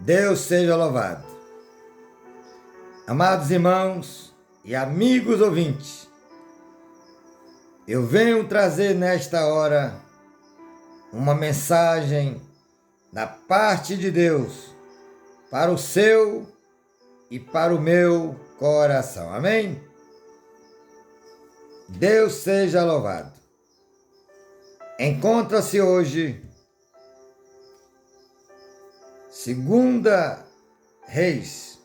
Deus seja louvado. Amados irmãos e amigos ouvintes, eu venho trazer nesta hora uma mensagem da parte de Deus para o seu e para o meu coração. Amém? Deus seja louvado. Encontra-se hoje Segunda Reis,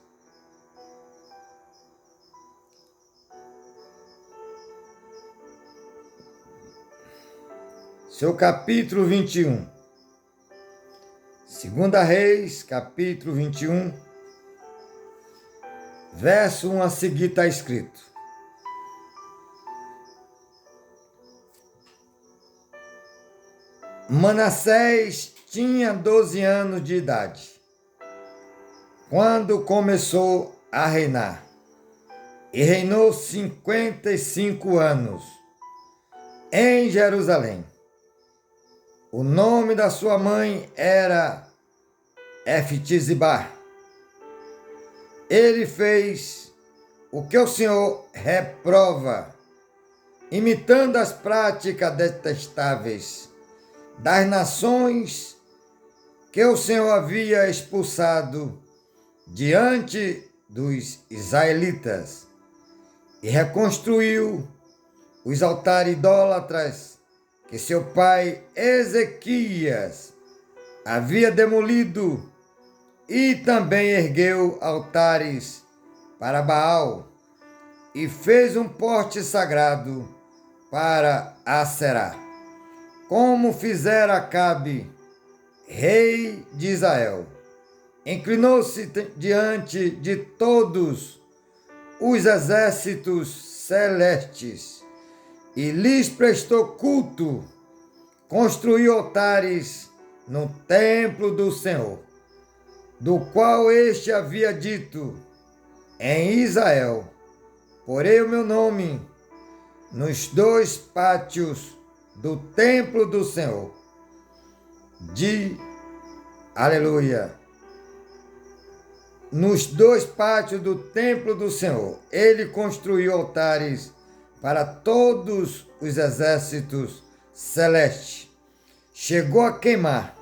seu capítulo 21. Segunda Reis, capítulo 21, verso 1 a seguir está escrito: Manassés tinha 12 anos de idade quando começou a reinar, e reinou 55 anos em Jerusalém. O nome da sua mãe era Eftizibá. Ele fez o que o Senhor reprova, imitando as práticas detestáveis das nações que o Senhor havia expulsado diante dos israelitas, e reconstruiu os altares idólatras que seu pai Ezequias havia demolido, e também ergueu altares para Baal, e fez um poste sagrado para Aserá, como fizera Acabe, rei de Israel. Inclinou-se diante de todos os exércitos celestes e lhes prestou culto. Construiu altares no templo do Senhor, do qual este havia dito: em Israel porei o meu nome nos dois pátios do templo do Senhor. Aleluia! Nos dois pátios do templo do Senhor, ele construiu altares para todos os exércitos celestes. Chegou a queimar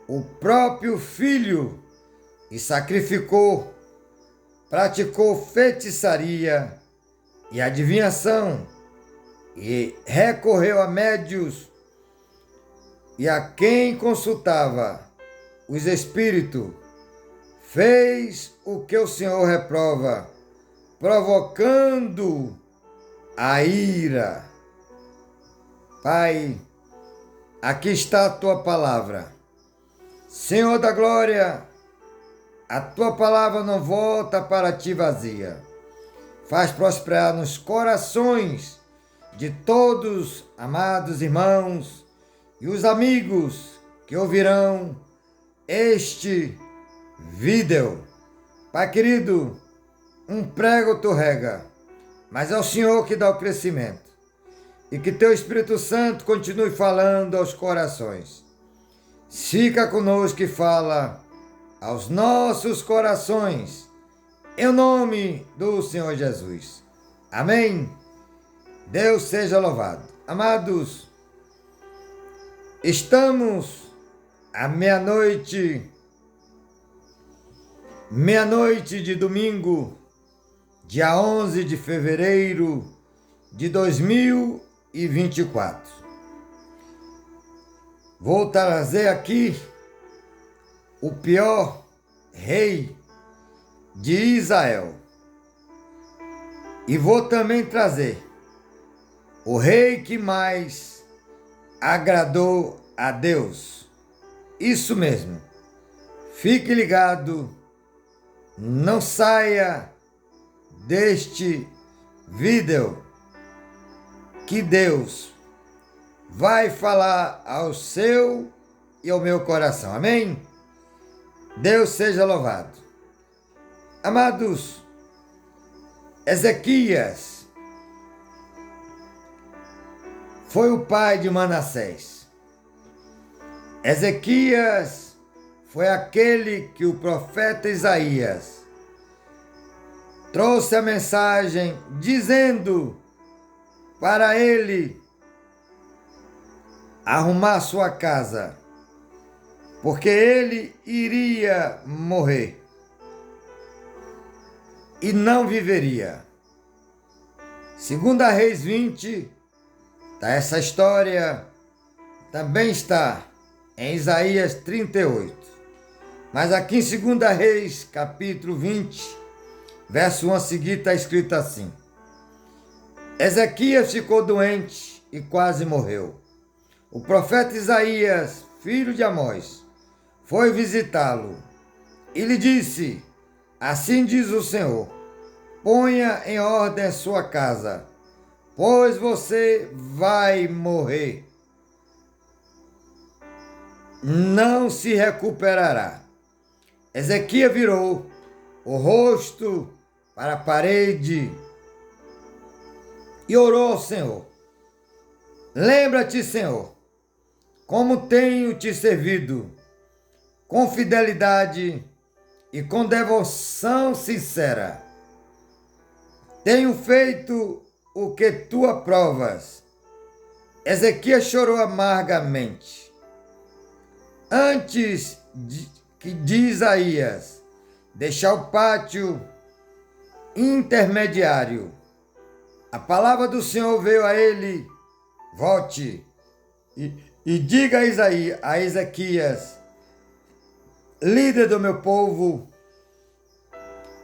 o próprio filho e sacrificou, praticou feitiçaria e adivinhação, e recorreu a médios e a quem consultava os espíritos. Fez o que o Senhor reprova, provocando a ira. Pai, aqui está a tua palavra. Senhor da glória, a tua palavra não volta para ti vazia. Faz prosperar nos corações de todos, amados irmãos, e os amigos que ouvirão este vídeo. Pai querido, um prego tu rega, mas é o Senhor que dá o crescimento. E que teu Espírito Santo continue falando aos corações. Fica conosco e fala aos nossos corações, em nome do Senhor Jesus. Amém? Deus seja louvado. Amados, estamos à meia-noite de domingo, dia 11 de fevereiro de 2024. Vou trazer aqui o pior rei de Israel. E vou também trazer o rei que mais agradou a Deus. Isso mesmo. Fique ligado. Não saia deste vídeo, que Deus vai falar ao seu e ao meu coração. Amém? Deus seja louvado. Amados, Ezequias foi o pai de Manassés. Ezequias foi aquele que o profeta Isaías trouxe a mensagem dizendo para ele arrumar sua casa, porque ele iria morrer e não viveria. Segunda Reis 20, essa história também está em Isaías 38. Mas aqui em Segunda Reis, capítulo 20, verso 1 a seguir, está escrito assim: Ezequias ficou doente e quase morreu. O profeta Isaías, filho de Amós, foi visitá-lo e lhe disse: Assim diz o Senhor, ponha em ordem sua casa, pois você vai morrer. Não se recuperará. Ezequias virou o rosto para a parede e orou ao Senhor: Lembra-te, Senhor, como tenho te servido, com fidelidade e com devoção sincera. Tenho feito o que tu aprovas. Ezequias chorou amargamente. Antes de Isaías deixar o pátio intermediário, a palavra do Senhor veio a ele: volte e diga a Ezequias, líder do meu povo,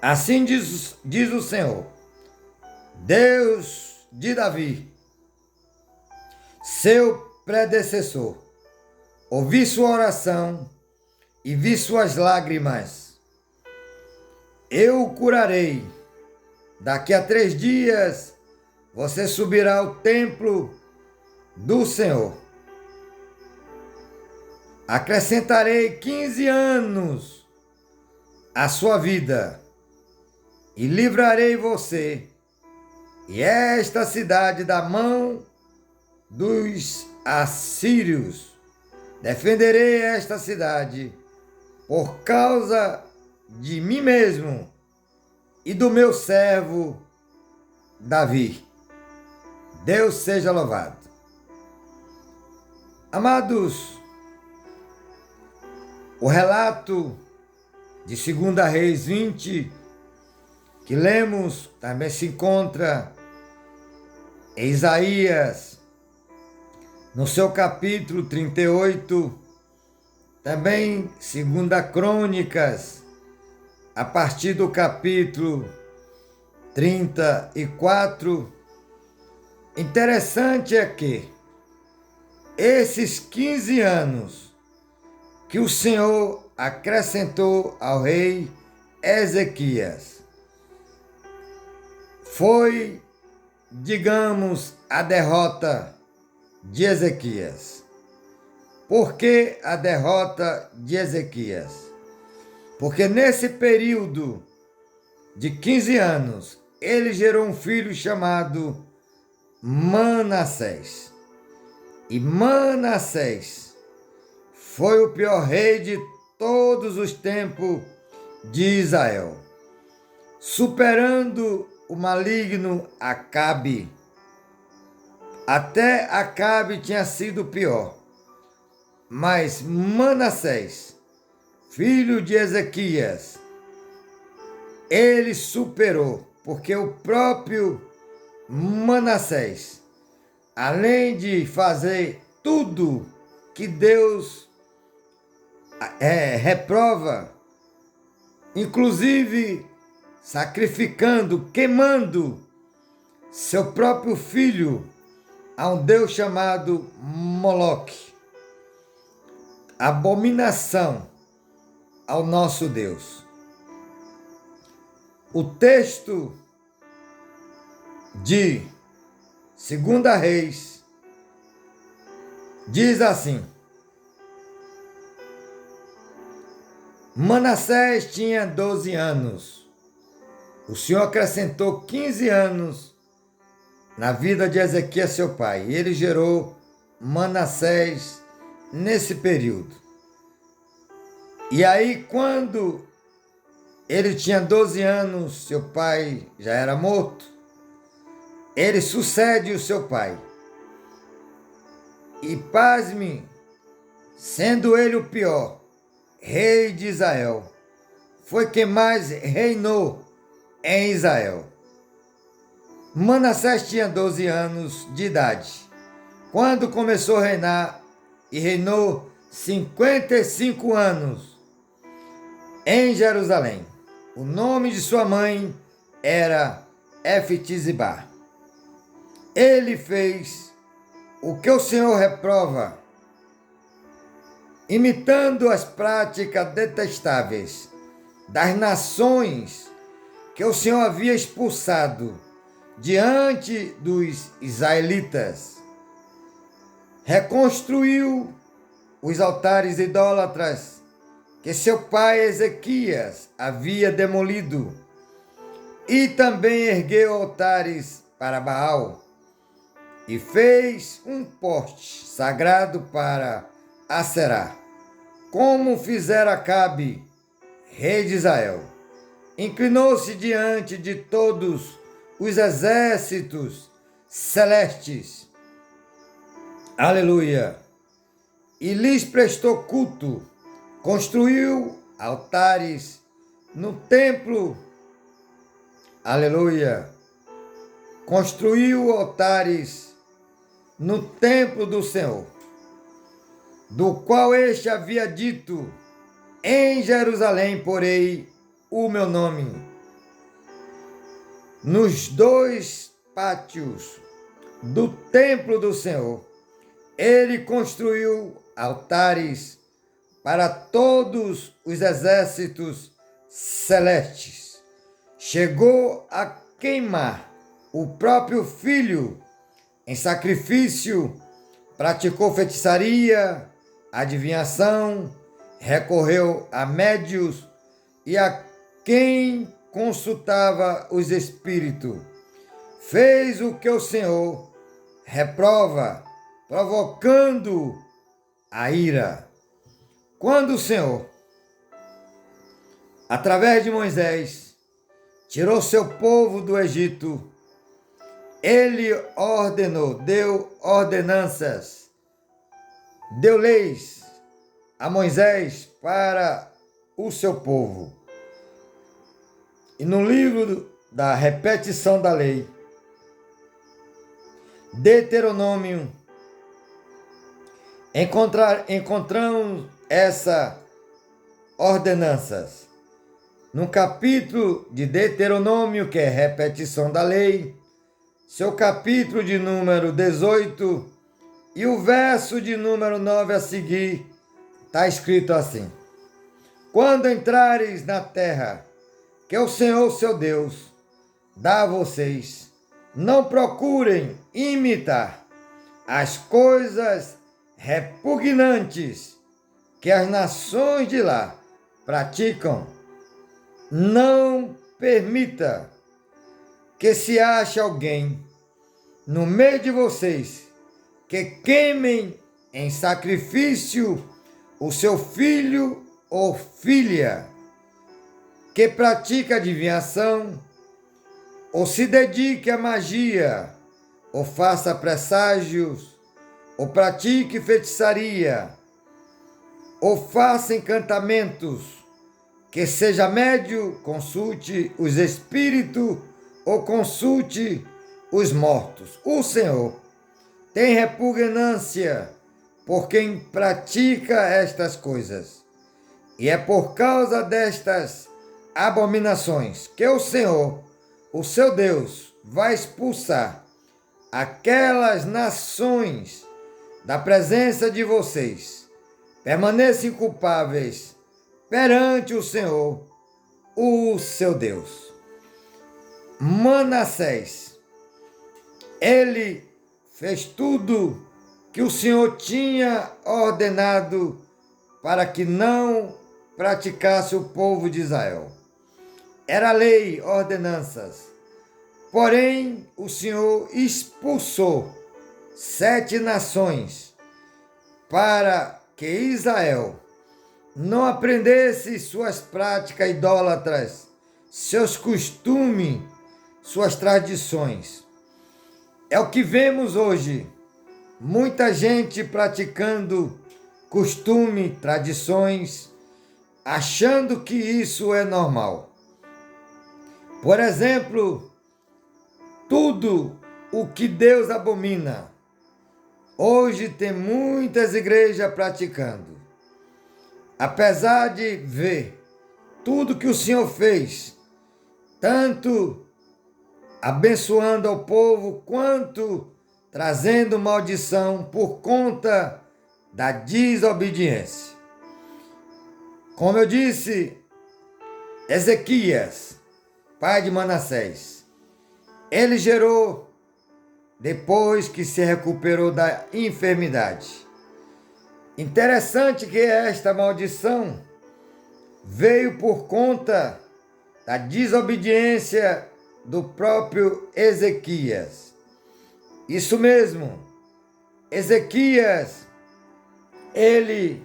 assim diz o Senhor, Deus de Davi, seu predecessor, ouvi sua oração e vi suas lágrimas. Eu o curarei. Daqui a 3 dias você subirá ao templo do Senhor. Acrescentarei 15 anos à sua vida e livrarei você e esta cidade da mão dos assírios. Defenderei esta cidade por causa de mim mesmo e do meu servo Davi. Deus seja louvado. Amados, o relato de 2 Reis 20, que lemos, também se encontra em Isaías, no seu capítulo 38, também 2 Crônicas, a partir do capítulo 34. Interessante é que esses 15 anos que o Senhor acrescentou ao rei Ezequias foi, digamos, a derrota de Ezequias. Por que a derrota de Ezequias? Porque nesse período de 15 anos, ele gerou um filho chamado Manassés. E Manassés foi o pior rei de todos os tempos de Israel, superando o maligno Acabe. Até Acabe tinha sido pior, mas Manassés, filho de Ezequias, ele superou, porque o próprio Manassés, além de fazer tudo que Deus reprova, inclusive sacrificando, queimando seu próprio filho a um Deus chamado Moloque, abominação ao nosso Deus. O texto de 2 Reis diz assim: Manassés tinha 12 anos. O Senhor acrescentou 15 anos na vida de Ezequias, seu pai. E ele gerou Manassés nesse período. E aí, quando ele tinha 12 anos, seu pai já era morto, ele sucede o seu pai. E pasme, sendo ele o pior, rei de Israel, foi quem mais reinou em Israel. Manassés tinha 12 anos de idade, quando começou a reinar, e reinou 55 anos em Jerusalém. O nome de sua mãe era Eftizibá. Ele fez o que o Senhor reprova, imitando as práticas detestáveis das nações que o Senhor havia expulsado diante dos israelitas. Reconstruiu os altares idólatras que seu pai Ezequias havia demolido, e também ergueu altares para Baal, e fez um poste sagrado para Aserá, como fizera Acabe, rei de Israel. Inclinou-se diante de todos os exércitos celestes, aleluia, e lhes prestou culto. Construiu altares no templo, aleluia, construiu altares no templo do Senhor, do qual este havia dito: em Jerusalém porei o meu nome. Nos 2 pátios do templo do Senhor, ele construiu altares para todos os exércitos celestes. Chegou a queimar o próprio filho em sacrifício, praticou feitiçaria, adivinhação, recorreu a médios e a quem consultava os espíritos. Fez o que o Senhor reprova, provocando a ira. Quando o Senhor, através de Moisés, tirou seu povo do Egito, ele ordenou, deu ordenanças, deu leis a Moisés para o seu povo. E no livro da repetição da lei, Deuteronômio, encontramos essas ordenanças. No capítulo de Deuteronômio, que é repetição da lei, seu capítulo de número 18 e o verso de número 9 a seguir, está escrito assim: quando entrares na terra que o Senhor, seu Deus, dá a vocês, não procurem imitar as coisas repugnantes que as nações de lá praticam. Não permita que se ache alguém no meio de vocês que queimem em sacrifício o seu filho ou filha, que pratica adivinhação, ou se dedique à magia, ou faça presságios, ou pratique feitiçaria, ou faça encantamentos, que seja médio, consulte os espíritos, ou consulte os mortos. O Senhor tem repugnância por quem pratica estas coisas. E é por causa destas abominações que o Senhor, o seu Deus, vai expulsar aquelas nações da presença de vocês. Permaneçam culpáveis perante o Senhor, o seu Deus. Manassés, ele fez tudo que o Senhor tinha ordenado para que não praticasse o povo de Israel. Era lei, ordenanças. Porém, o Senhor expulsou 7 nações para que Israel não aprendesse suas práticas idólatras, seus costumes, suas tradições. É o que vemos hoje. Muita gente praticando costume, tradições, achando que isso é normal. Por exemplo, tudo o que Deus abomina. Hoje tem muitas igrejas praticando. Apesar de ver tudo que o Senhor fez, tanto abençoando ao povo, quanto trazendo maldição por conta da desobediência. Como eu disse, Ezequias, pai de Manassés, ele gerou depois que se recuperou da enfermidade. Interessante que esta maldição veio por conta da desobediência do próprio Ezequias. Isso mesmo, Ezequias, ele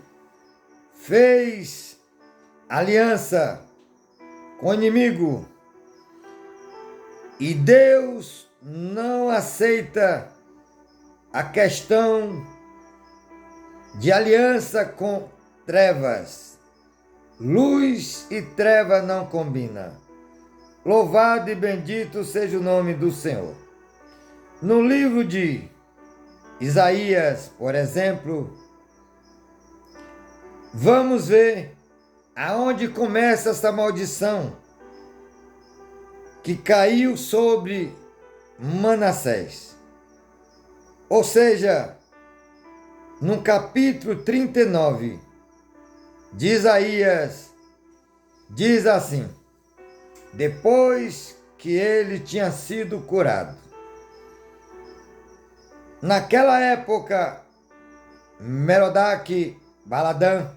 fez aliança com o inimigo e Deus não aceita a questão de aliança com trevas. Luz e treva não combinam. Louvado e bendito seja o nome do Senhor. No livro de Isaías, por exemplo, vamos ver aonde começa essa maldição que caiu sobre Manassés. Ou seja, no capítulo 39 de Isaías, diz assim: depois que ele tinha sido curado. Naquela época, Merodach Baladã,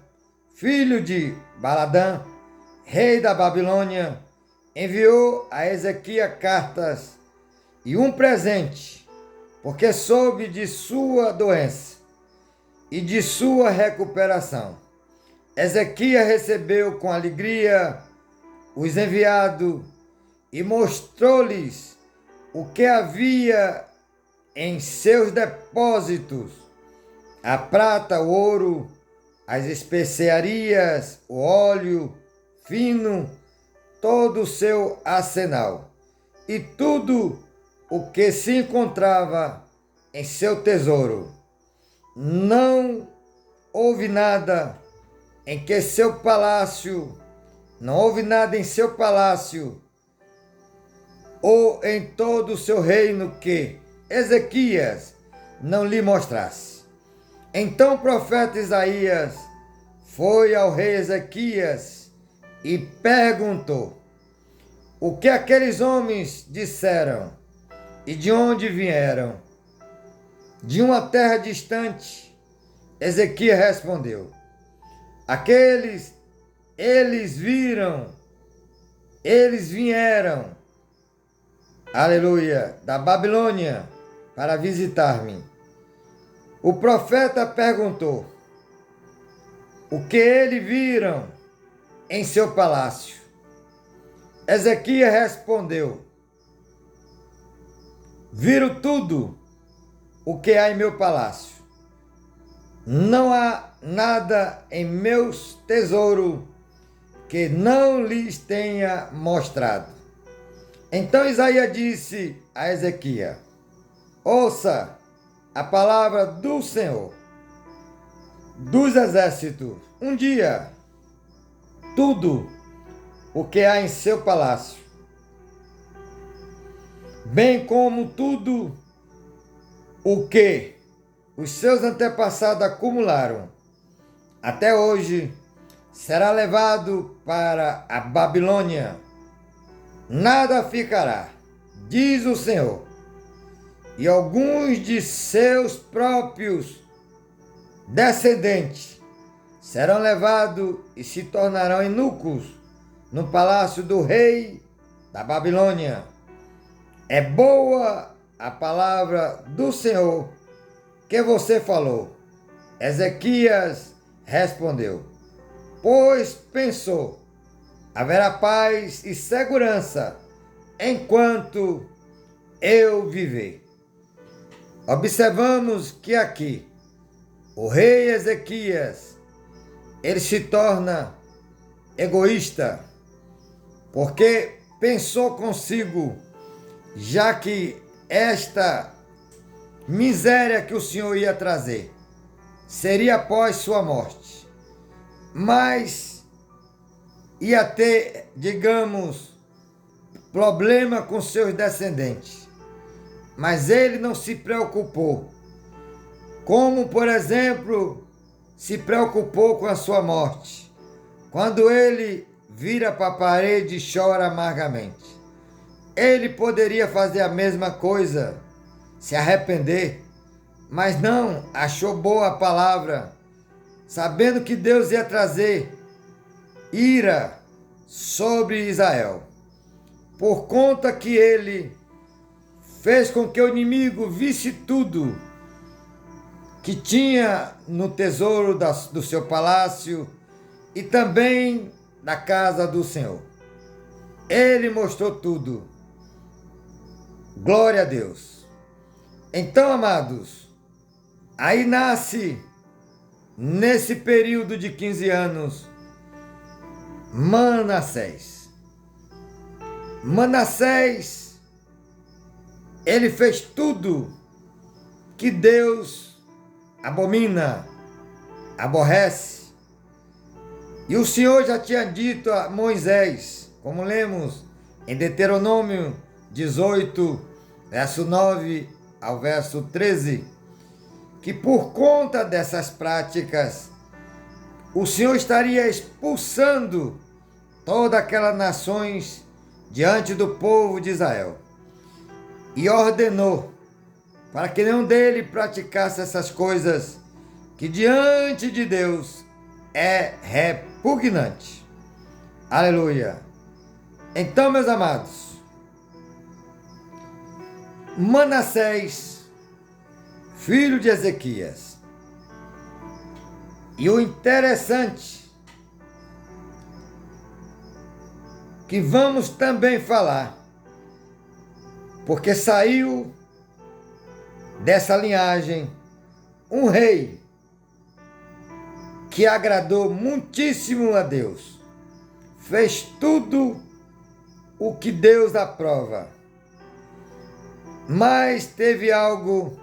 filho de Baladã, rei da Babilônia, enviou a Ezequias cartas e um presente, porque soube de sua doença e de sua recuperação. Ezequias recebeu com alegria os enviados e mostrou-lhes o que havia em seus depósitos: a prata, o ouro, as especiarias, o óleo fino, todo o seu arsenal e tudo o que se encontrava em seu tesouro. Não houve nada em seu palácio ou em todo o seu reino que Ezequias não lhe mostrasse. Então o profeta Isaías foi ao rei Ezequias e perguntou: o que aqueles homens disseram e de onde vieram? De uma terra distante. Ezequias respondeu: eles vieram, aleluia, da Babilônia para visitar-me. O profeta perguntou: o que eles viram em seu palácio? Ezequias respondeu: viram tudo o que há em meu palácio. Não há nada em meus tesouros que não lhes tenha mostrado. Então Isaías disse a Ezequias: ouça a palavra do Senhor dos exércitos. Um dia, tudo o que há em seu palácio, bem como tudo o que os seus antepassados acumularam até hoje, será levado para a Babilônia. Nada ficará, diz o Senhor, e alguns de seus próprios descendentes serão levados e se tornarão eunucos no palácio do rei da Babilônia. É boa a palavra do Senhor que você falou. Ezequias respondeu: pois pensou, haverá paz e segurança enquanto eu viver. Observamos que aqui o rei Ezequias, ele se torna egoísta, porque pensou consigo, já que esta miséria que o Senhor ia trazer seria após sua morte, mas ia ter, digamos, problema com seus descendentes. Mas ele não se preocupou, como, por exemplo, se preocupou com a sua morte, quando ele vira para a parede e chora amargamente. Ele poderia fazer a mesma coisa, se arrepender, mas não, achou boa a palavra, sabendo que Deus ia trazer ira sobre Israel, por conta que ele fez com que o inimigo visse tudo que tinha no tesouro do seu palácio e também da casa do Senhor. Ele mostrou tudo. Glória a Deus. Então, amados, aí nasce, nesse período de 15 anos, Manassés. Manassés, ele fez tudo que Deus abomina, aborrece. E o Senhor já tinha dito a Moisés, como lemos em Deuteronômio 18, verso 9 ao verso 13, que por conta dessas práticas, o Senhor estaria expulsando todas aquelas nações diante do povo de Israel. E ordenou para que nenhum dele praticasse essas coisas que diante de Deus é repugnante. Aleluia. Então, meus amados, Manassés, filho de Ezequias. E o interessante que vamos também falar, porque saiu dessa linhagem um rei que agradou muitíssimo a Deus, fez tudo o que Deus aprova, mas teve algo,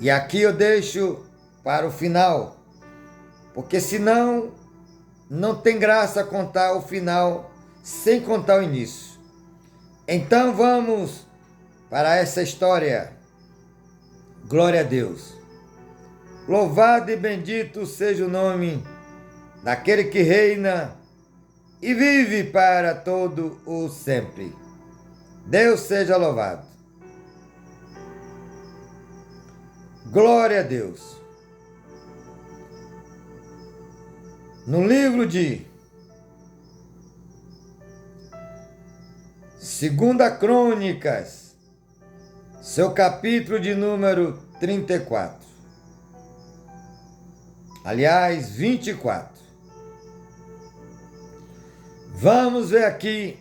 e aqui eu deixo para o final, porque senão não tem graça contar o final sem contar o início. Então vamos para essa história. Glória a Deus. Louvado e bendito seja o nome daquele que reina e vive para todo o sempre. Deus seja louvado. Glória a Deus. No livro de 2 Crônicas, seu capítulo de número 34. Aliás, 24. Vamos ver aqui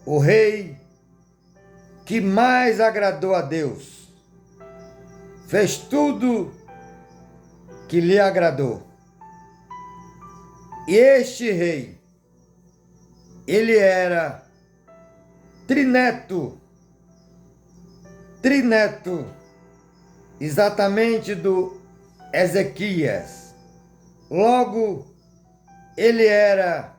o rei que mais agradou a Deus. Fez tudo que lhe agradou. E este rei, ele era trineto, exatamente do Ezequias. Logo, ele era,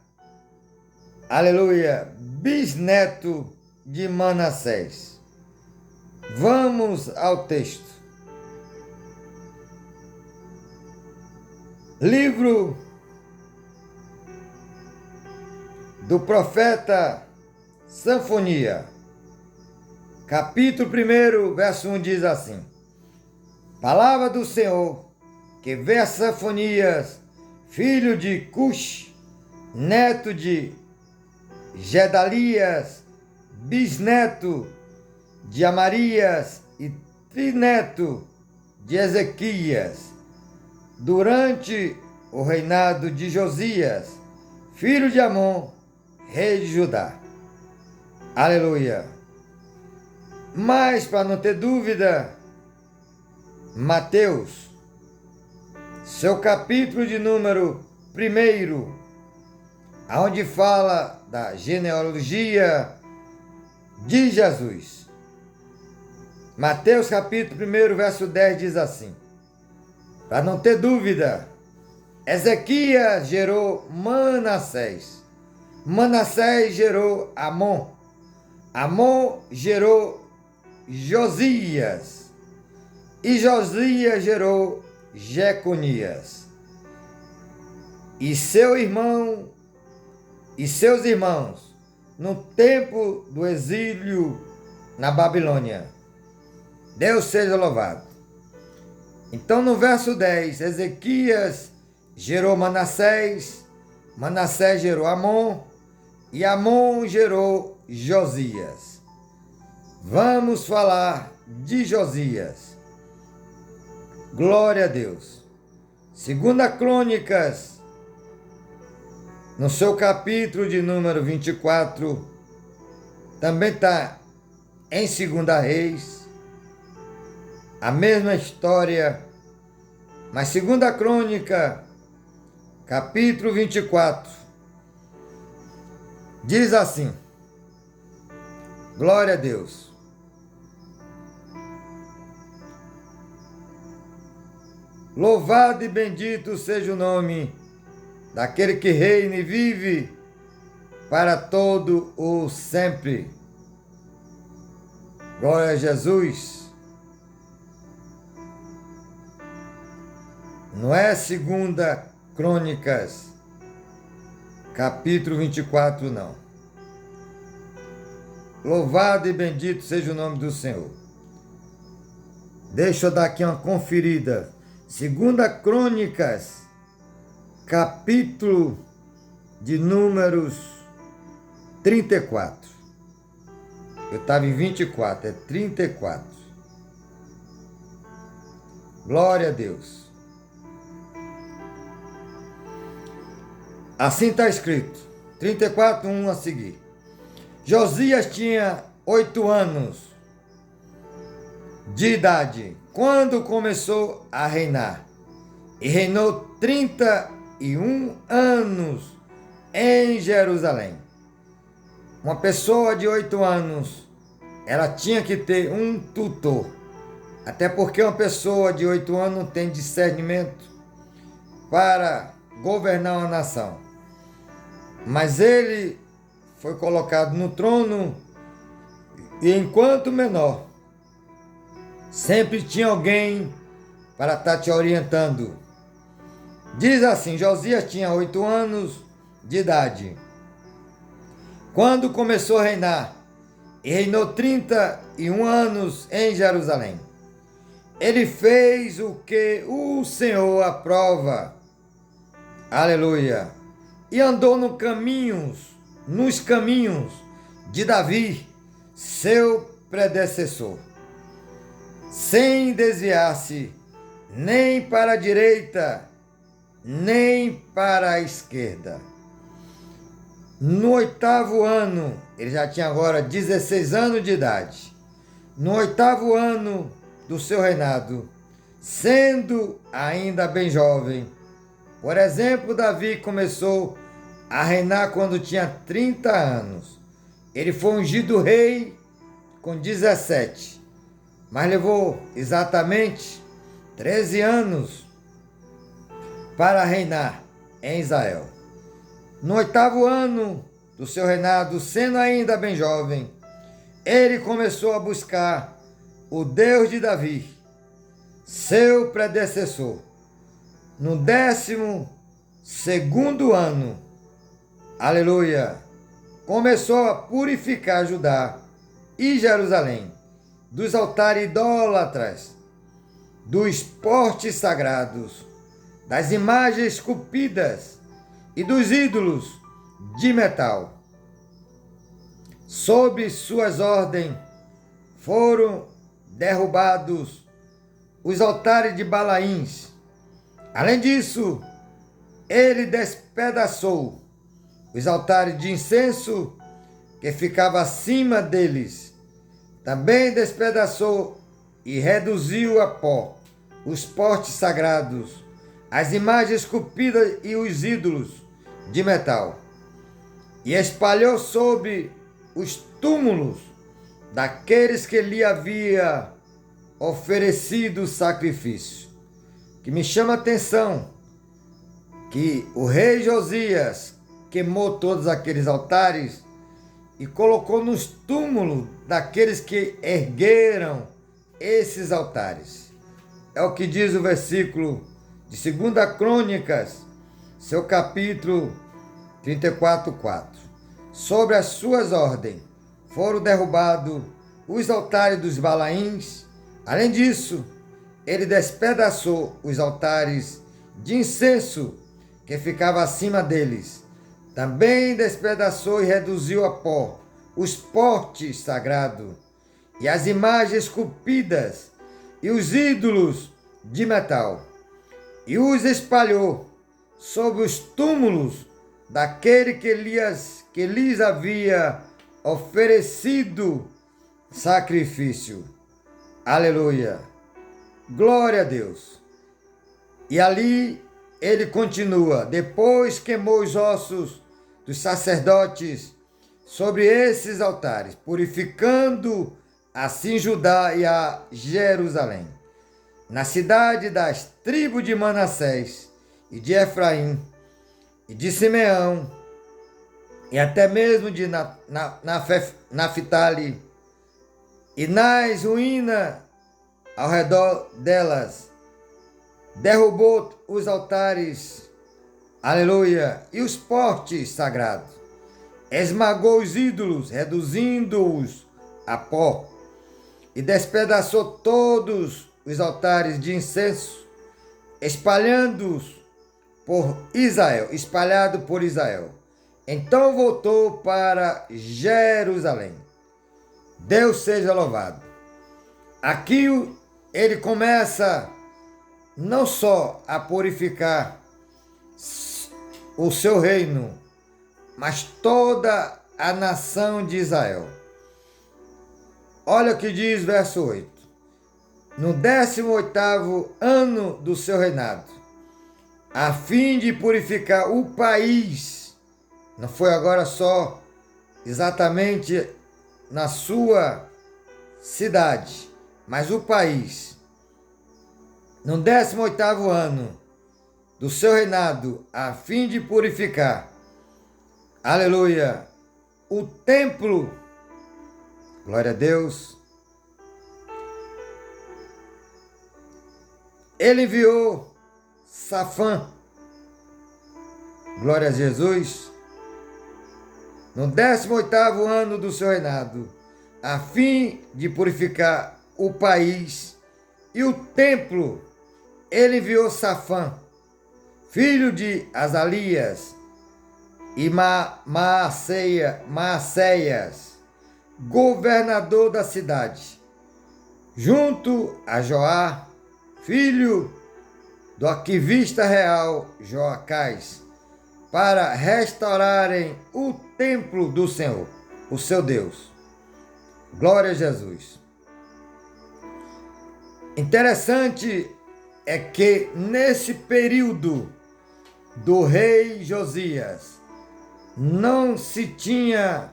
aleluia, bisneto de Manassés. Vamos ao texto. Livro do profeta Sanfonia, capítulo 1, verso 1 diz assim: Palavra do Senhor, que vê a Sanfonias, filho de Cush, neto de Gedalias, bisneto de Amarias e trineto de Ezequias, durante o reinado de Josias, filho de Amon, rei de Judá. Aleluia. Mas, para não ter dúvida, Mateus, seu capítulo de número 1, onde fala da genealogia de Jesus. Mateus capítulo 1, verso 10 diz assim: para não ter dúvida, Ezequias gerou Manassés, Manassés gerou Amon, Amon gerou Josias, e Josias gerou Jeconias, e seu irmão e seus irmãos no tempo do exílio na Babilônia. Deus seja louvado. Então, no verso 10, Ezequias gerou Manassés, Manassés gerou Amon, e Amon gerou Josias. Vamos falar de Josias. Glória a Deus. Segunda Crônicas, no seu capítulo de número 24, também está em Segunda Reis, a mesma história, mas Segunda Crônica, capítulo 24, diz assim: glória a Deus. Louvado e bendito seja o nome daquele que reina e vive para todo o sempre. Glória a Jesus. Não é Segunda Crônicas, capítulo 24, não. Louvado e bendito seja o nome do Senhor. Deixa eu dar aqui uma conferida. Segunda Crônicas, capítulo de números 34. Eu estava em 24, é 34. Glória a Deus. Assim está escrito, 34, 1 a seguir. Josias tinha 8 anos de idade quando começou a reinar, e reinou 31 anos em Jerusalém. Uma pessoa de 8 anos, ela tinha que ter um tutor, até porque uma pessoa de 8 anos não tem discernimento para governar uma nação. Mas ele foi colocado no trono, e enquanto menor, sempre tinha alguém para estar te orientando. Diz assim: Josias tinha 8 anos de idade quando começou a reinar, e reinou 31 anos em Jerusalém. Ele fez o que o Senhor aprova. Aleluia. E andou nos caminhos de Davi, seu predecessor, sem desviar-se nem para a direita, nem para a esquerda. No 8º ano, ele já tinha agora 16 anos de idade, no 8º ano do seu reinado, sendo ainda bem jovem. Por exemplo, Davi começou a reinar quando tinha 30 anos. Ele foi ungido rei com 17, mas levou exatamente 13 anos para reinar em Israel. No 8º ano do seu reinado, sendo ainda bem jovem, ele começou a buscar o Deus de Davi, seu predecessor. No 12º ano, aleluia, começou a purificar Judá e Jerusalém dos altares idólatras, dos postes sagrados, das imagens esculpidas e dos ídolos de metal. Sob suas ordens foram derrubados os altares de Balaíns. Além disso, ele despedaçou os altares de incenso que ficava acima deles. Também despedaçou e reduziu a pó os postes sagrados, as imagens esculpidas e os ídolos de metal, e espalhou sobre os túmulos daqueles que lhe havia oferecido sacrifício. Que me chama a atenção que o rei Josias queimou todos aqueles altares e colocou nos túmulos daqueles que ergueram esses altares. É o que diz o versículo de 2 Crônicas, seu capítulo 34:4. Sobre as suas ordens foram derrubados os altares dos Balaíns. Além disso, ele despedaçou os altares de incenso que ficava acima deles. Também despedaçou e reduziu a pó os postes sagrados e as imagens esculpidas e os ídolos de metal, e os espalhou sobre os túmulos daquele que lhes havia oferecido sacrifício. Aleluia! Glória a Deus! E ali ele continua: depois queimou os ossos dos sacerdotes sobre esses altares, purificando assim Judá e a Jerusalém. Na cidade das tribos de Manassés e de Efraim e de Simeão, e até mesmo de Naftali, e nas ruínas ao redor delas, derrubou os altares, aleluia, e os postes sagrados, esmagou os ídolos, reduzindo-os a pó, e despedaçou todos os altares de incenso, espalhado por Israel. Então voltou para Jerusalém. Deus seja louvado. Aqui ele começa não só a purificar o seu reino, mas toda a nação de Israel. Olha o que diz verso 8. No 18º ano do seu reinado, a fim de purificar o país, não foi agora só exatamente na sua cidade, mas o país. No 18º ano do seu reinado, a fim de purificar, aleluia, o templo, glória a Deus, ele enviou Safã, glória a Jesus, no 18º ano do seu reinado, a fim de purificar o país e o templo, ele enviou Safã, filho de Azalias, e Maacéias, governador da cidade, junto a Joá, filho do arquivista real Joacás, para restaurarem o templo do Senhor, o seu Deus. Glória a Jesus. Interessante é que nesse período do rei Josias não se tinha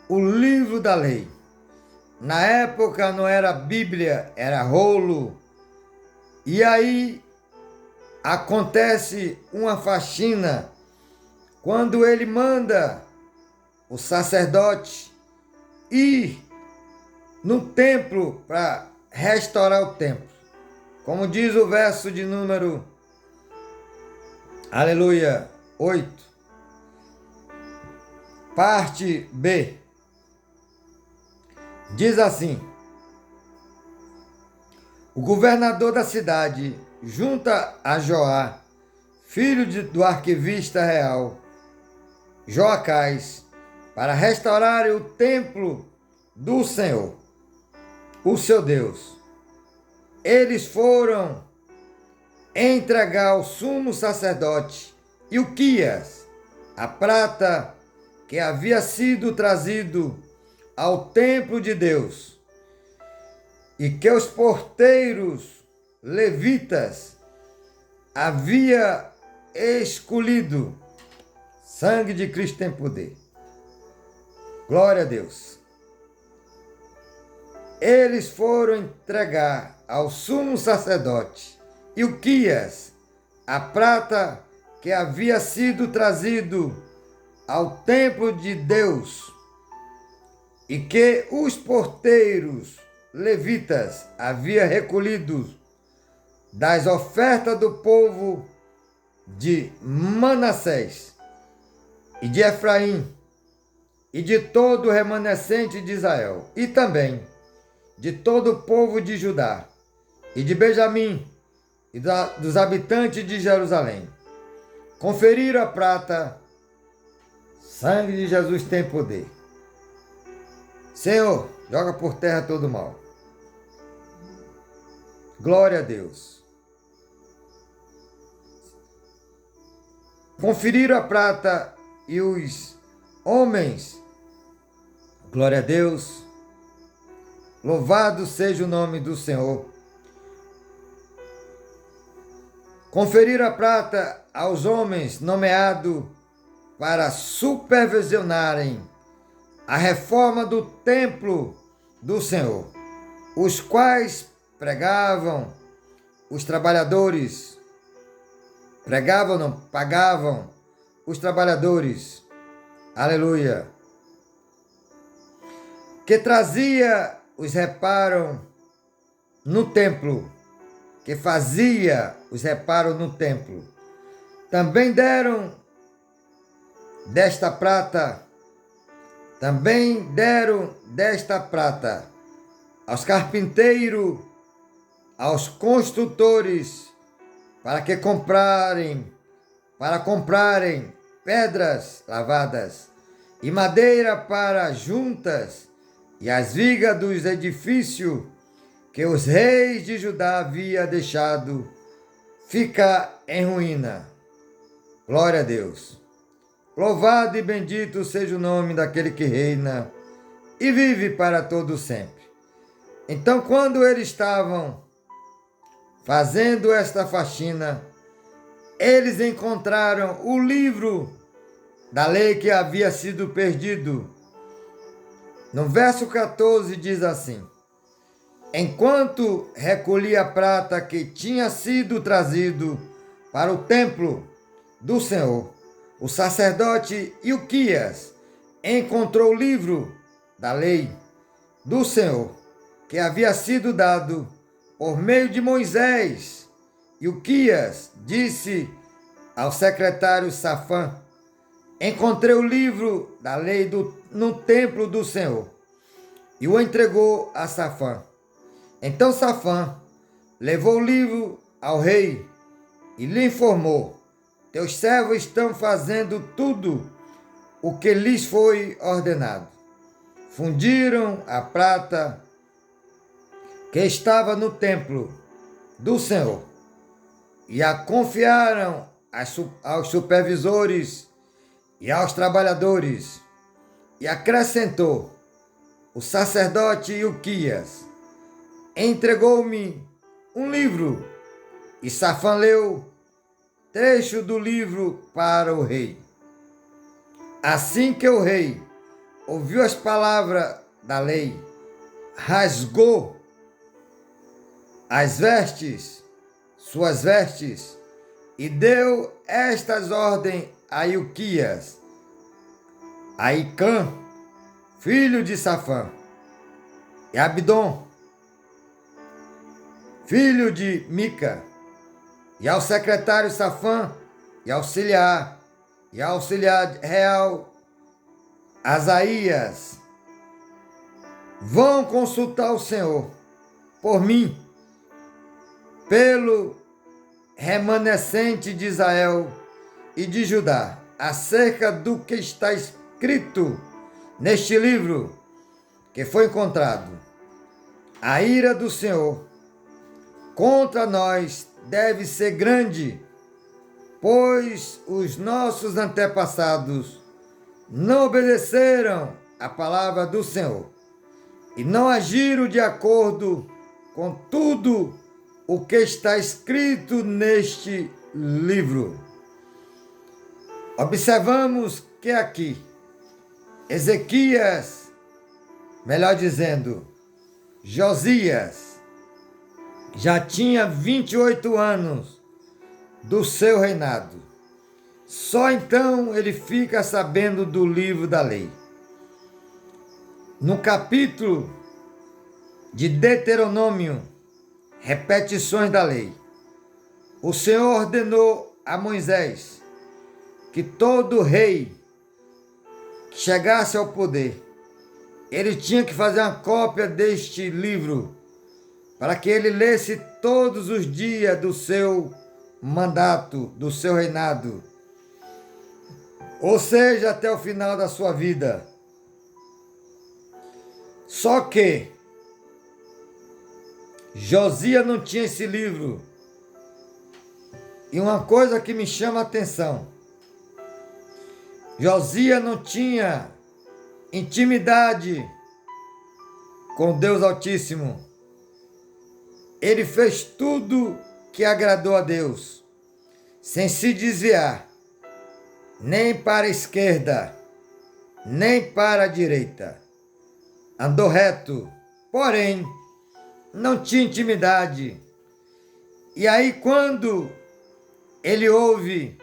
o livro da lei. Na época não era Bíblia, era rolo. E aí acontece uma faxina quando ele manda o sacerdote ir no templo para restaurar o templo. Como diz o verso de número, aleluia, 8, parte B. Diz assim: o governador da cidade junta a Joá, filho do arquivista real Joacás, para restaurar o templo do Senhor, o seu Deus. Eles foram entregar ao sumo sacerdote Ilquias, a prata que havia sido trazido ao templo de Deus, e que os porteiros levitas havia escolhido. Sangue de Cristo tem poder. Glória a Deus. Eles foram entregar ao sumo sacerdote Ilquias a prata que havia sido trazido ao templo de Deus e que os porteiros levitas haviam recolhido das ofertas do povo de Manassés e de Efraim e de todo o remanescente de Israel, e também de todo o povo de Judá e de Benjamim e dos habitantes de Jerusalém. Conferiram a prata. Sangue de Jesus tem poder. Senhor, joga por terra todo o mal. Glória a Deus. Conferiram a prata e os homens. Glória a Deus. Louvado seja o nome do Senhor. Conferiram a prata aos homens nomeados para supervisionarem a reforma do templo do Senhor, os quais pagavam os trabalhadores aleluia, que trazia os reparos no templo, que fazia os reparos no templo. Também deram desta prata aos carpinteiros, aos construtores, para comprarem pedras lavadas e madeira para juntas e as vigas dos edifícios que os reis de Judá haviam deixado ficar em ruína. Glória a Deus. Louvado e bendito seja o nome daquele que reina e vive para todo sempre. Então, quando eles estavam fazendo esta faxina, eles encontraram o livro da lei que havia sido perdido. No verso 14 diz assim: enquanto recolhia a prata que tinha sido trazido para o templo do Senhor, o sacerdote Ilquias encontrou o livro da lei do Senhor, que havia sido dado por meio de Moisés. Ilquias disse ao secretário Safã: encontrei o livro da lei no templo do Senhor, e o entregou a Safã. Então Safã levou o livro ao rei e lhe informou: teus servos estão fazendo tudo o que lhes foi ordenado. Fundiram a prata que estava no templo do Senhor e a confiaram aos supervisores e aos trabalhadores. E acrescentou: o sacerdote Ilquias entregou-me um livro. E Safã leu trecho do livro para o rei. Assim que o rei ouviu as palavras da lei, rasgou suas vestes, e deu estas ordens a Ilquias: a Icã, filho de Safã, e Abdon, filho de Mica, e ao secretário Safã, e auxiliar real Asaías: vão consultar o Senhor por mim, pelo remanescente de Israel e de Judá, acerca do que está escrito neste livro que foi encontrado. A ira do Senhor contra nós deve ser grande, pois os nossos antepassados não obedeceram à palavra do Senhor e não agiram de acordo com tudo o que está escrito neste livro. Observamos que aqui Ezequias, melhor dizendo, Josias, já tinha 28 anos do seu reinado. Só então ele fica sabendo do livro da lei. No capítulo de Deuteronômio, repetições da lei, o Senhor ordenou a Moisés que todo rei que chegasse ao poder, ele tinha que fazer uma cópia deste livro para que ele lesse todos os dias do seu mandato, do seu reinado, ou seja, até o final da sua vida. Só que Josias não tinha esse livro. E uma coisa que me chama a atenção, Josias não tinha intimidade com Deus Altíssimo. Ele fez tudo que agradou a Deus, sem se desviar, nem para a esquerda, nem para a direita. Andou reto, porém, não tinha intimidade. E aí, quando ele ouve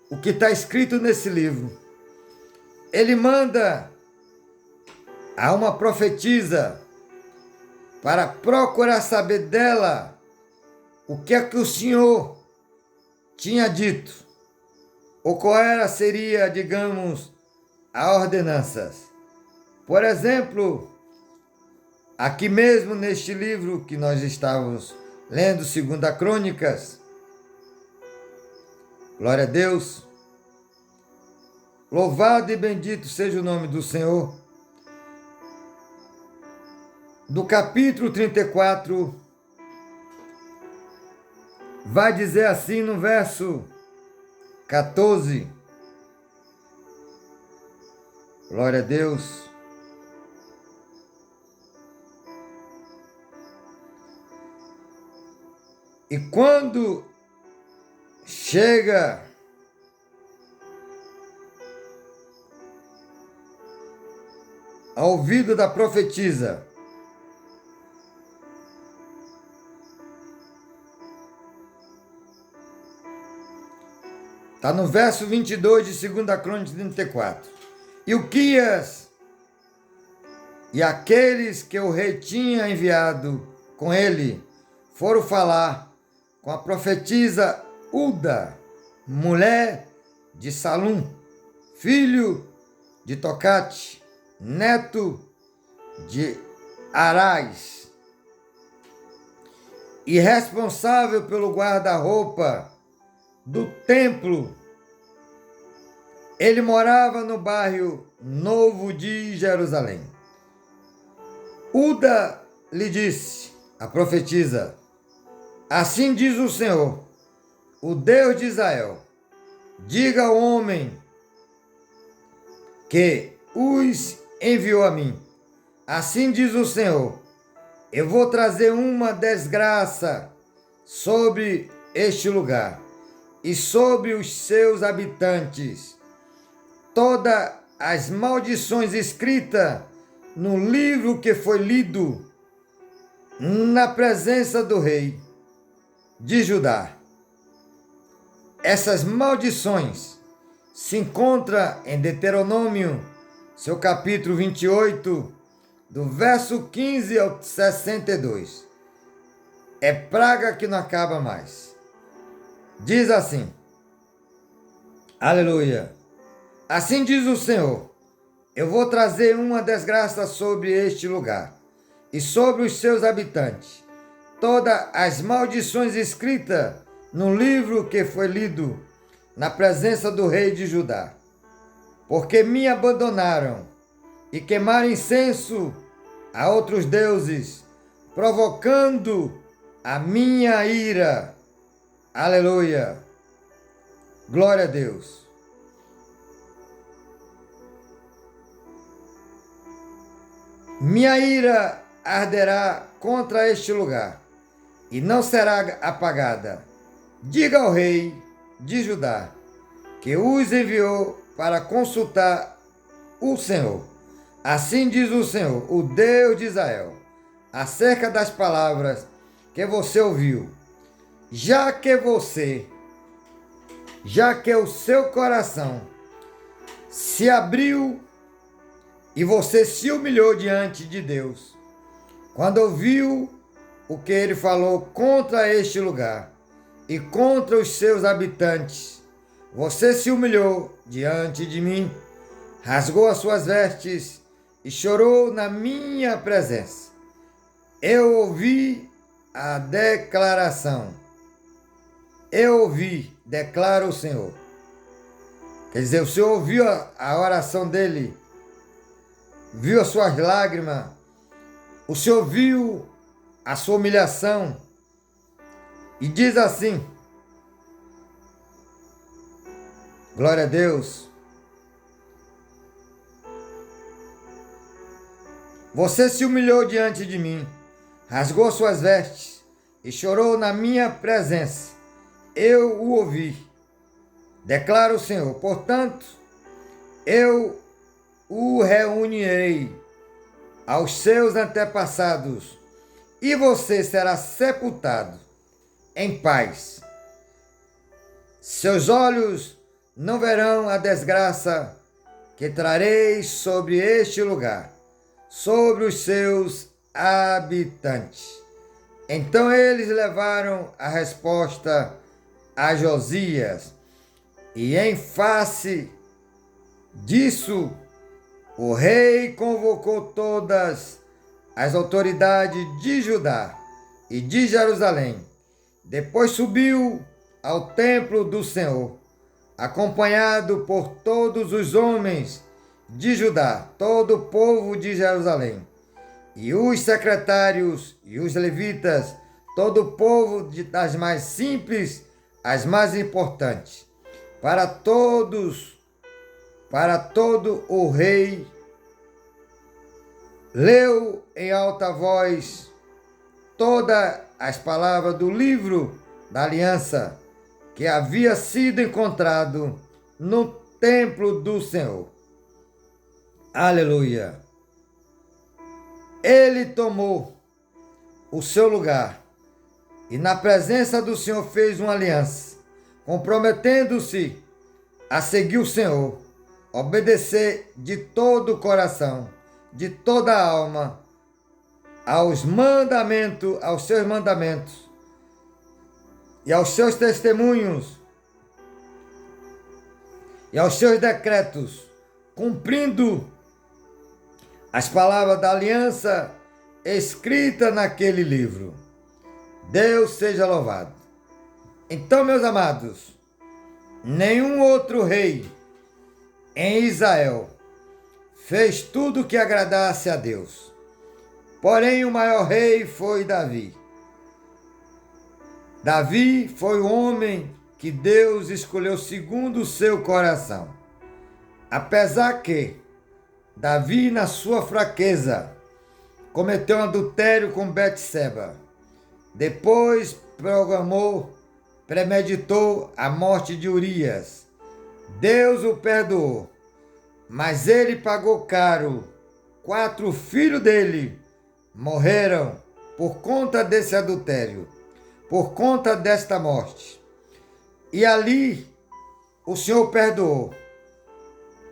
o que está escrito nesse livro, ele manda a uma profetisa para procurar saber dela o que é que o Senhor tinha dito, ou qual seria, digamos, as ordenanças. Por exemplo, aqui mesmo neste livro que nós estávamos lendo, 2 Crônicas, glória a Deus, louvado e bendito seja o nome do Senhor. Do capítulo 34, vai dizer assim no verso 14, glória a Deus. E quando chega ao ouvido da profetisa, está no verso 22 de 2 Crônicas 34. Ilquias e aqueles que o rei tinha enviado com ele foram falar com a profetisa Uda, mulher de Salum, filho de Tocate, neto de Arás, e responsável pelo guarda-roupa do templo. Ele morava no bairro Novo de Jerusalém. Uda lhe disse, a profetisa, assim diz o Senhor, o Deus de Israel, diga ao homem que os enviou a mim. Assim diz o Senhor, eu vou trazer uma desgraça sobre este lugar e sobre os seus habitantes. Todas as maldições escritas no livro que foi lido na presença do rei de Judá. Essas maldições se encontram em Deuteronômio, seu capítulo 28, do verso 15 ao 62. É praga que não acaba mais. Diz assim, aleluia, assim diz o Senhor, eu vou trazer uma desgraça sobre este lugar e sobre os seus habitantes. Todas as maldições escritas no livro que foi lido na presença do rei de Judá, porque me abandonaram e queimaram incenso a outros deuses, provocando a minha ira. Aleluia! Glória a Deus. Minha ira arderá contra este lugar e não será apagada. Diga ao rei de Judá que os enviou para consultar o Senhor. Assim diz o Senhor, o Deus de Israel, acerca das palavras que você ouviu. Já que o seu coração se abriu e você se humilhou diante de Deus, quando ouviu o que ele falou contra este lugar e contra os seus habitantes, você se humilhou diante de mim, rasgou as suas vestes e chorou na minha presença. Eu ouvi a declaração. Eu ouvi, declara o Senhor. Quer dizer, o Senhor ouviu a oração dele, viu as suas lágrimas, o Senhor viu a sua humilhação e diz assim, glória a Deus, você se humilhou diante de mim, rasgou suas vestes e chorou na minha presença. Eu o ouvi, declara o Senhor. Portanto, eu o reunirei aos seus antepassados e você será sepultado em paz. Seus olhos não verão a desgraça que trarei sobre este lugar, sobre os seus habitantes. Então eles levaram a resposta a Josias, e em face disso, o rei convocou todas as autoridades de Judá e de Jerusalém. Depois subiu ao templo do Senhor, acompanhado por todos os homens de Judá, todo o povo de Jerusalém, e os secretários e os levitas, todo o povo das mais simples às mais importantes. Para todo o rei leu em alta voz todas as palavras do livro da aliança que havia sido encontrado no templo do Senhor. Aleluia! Ele tomou o seu lugar e na presença do Senhor fez uma aliança, comprometendo-se a seguir o Senhor, obedecer de todo o coração, de toda a alma, aos seus mandamentos e aos seus testemunhos e aos seus decretos, cumprindo as palavras da aliança escritas naquele livro. Deus seja louvado. Então, meus amados, nenhum outro rei em Israel fez tudo o que agradasse a Deus. Porém, o maior rei foi Davi. Davi foi o homem que Deus escolheu segundo o seu coração. Apesar que Davi, na sua fraqueza, cometeu um adultério com Betseba. Depois premeditou a morte de Urias. Deus o perdoou, mas ele pagou caro. 4 filhos dele morreram por conta desse adultério, por conta desta morte. E ali o Senhor perdoou.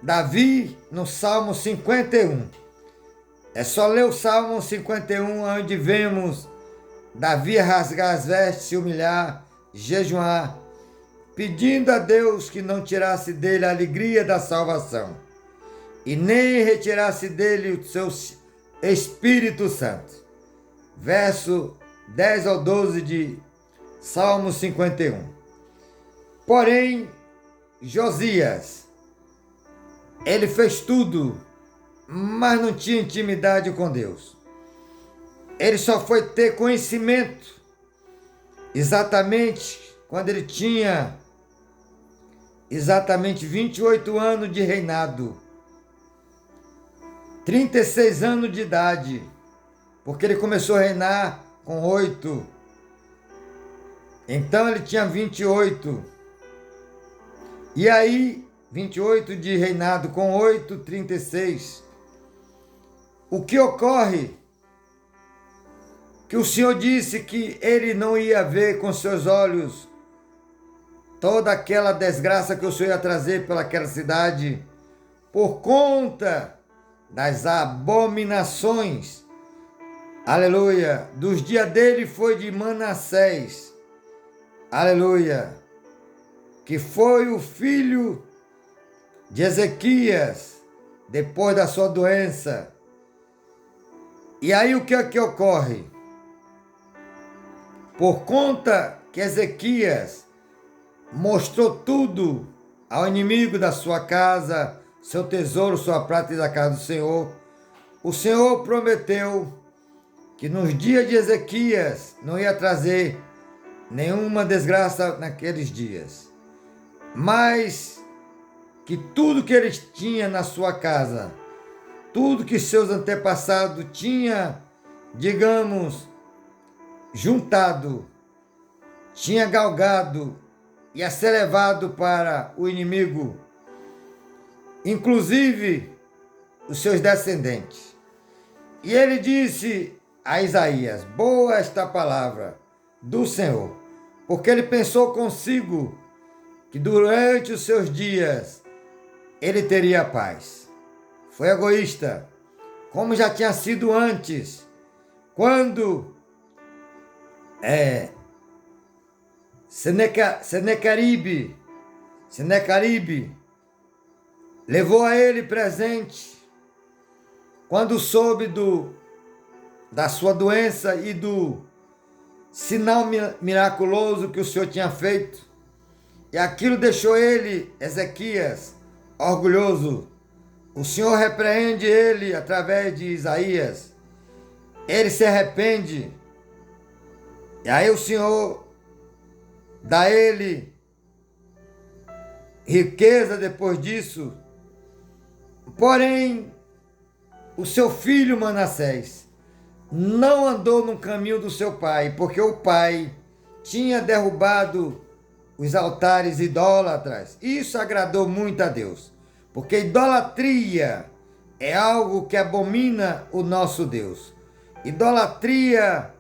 Davi, no Salmo 51. É só ler o Salmo 51, onde vemos Davi rasgar as vestes, se humilhar, jejuar, pedindo a Deus que não tirasse dele a alegria da salvação e nem retirasse dele o seu Espírito Santo. Verso 10 ao 12 de Salmo 51. Porém, Josias, ele fez tudo, mas não tinha intimidade com Deus. Ele só foi ter conhecimento exatamente quando ele tinha exatamente 28 anos de reinado, 36 anos de idade, porque ele começou a reinar com 8. Então ele tinha 28. E aí, 28 de reinado com 8, 36. O que ocorre? Que o Senhor disse que ele não ia ver com seus olhos toda aquela desgraça que o Senhor ia trazer pelaquela cidade, por conta das abominações, aleluia, dos dias dele foi de Manassés, aleluia, que foi o filho de Ezequias, depois da sua doença. E aí o que é que ocorre? Por conta que Ezequias mostrou tudo ao inimigo da sua casa, seu tesouro, sua prata e da casa do Senhor, o Senhor prometeu que nos dias de Ezequias não ia trazer nenhuma desgraça naqueles dias, mas que tudo que eles tinham na sua casa, tudo que seus antepassados tinham, digamos, juntado, tinha galgado, ia ser levado para o inimigo, inclusive os seus descendentes. E ele disse a Isaías: boa esta palavra do Senhor, porque ele pensou consigo que durante os seus dias ele teria paz. Foi egoísta, como já tinha sido antes, quando Senecaribe levou a ele presente, quando soube da sua doença e do sinal miraculoso que o Senhor tinha feito, e aquilo deixou ele, Ezequias, orgulhoso. O Senhor repreende ele através de Isaías. Ele se arrepende. E aí o Senhor dá a ele riqueza depois disso. Porém, o seu filho Manassés não andou no caminho do seu pai, porque o pai tinha derrubado os altares idólatras. Isso agradou muito a Deus, porque idolatria é algo que abomina o nosso Deus. Idolatria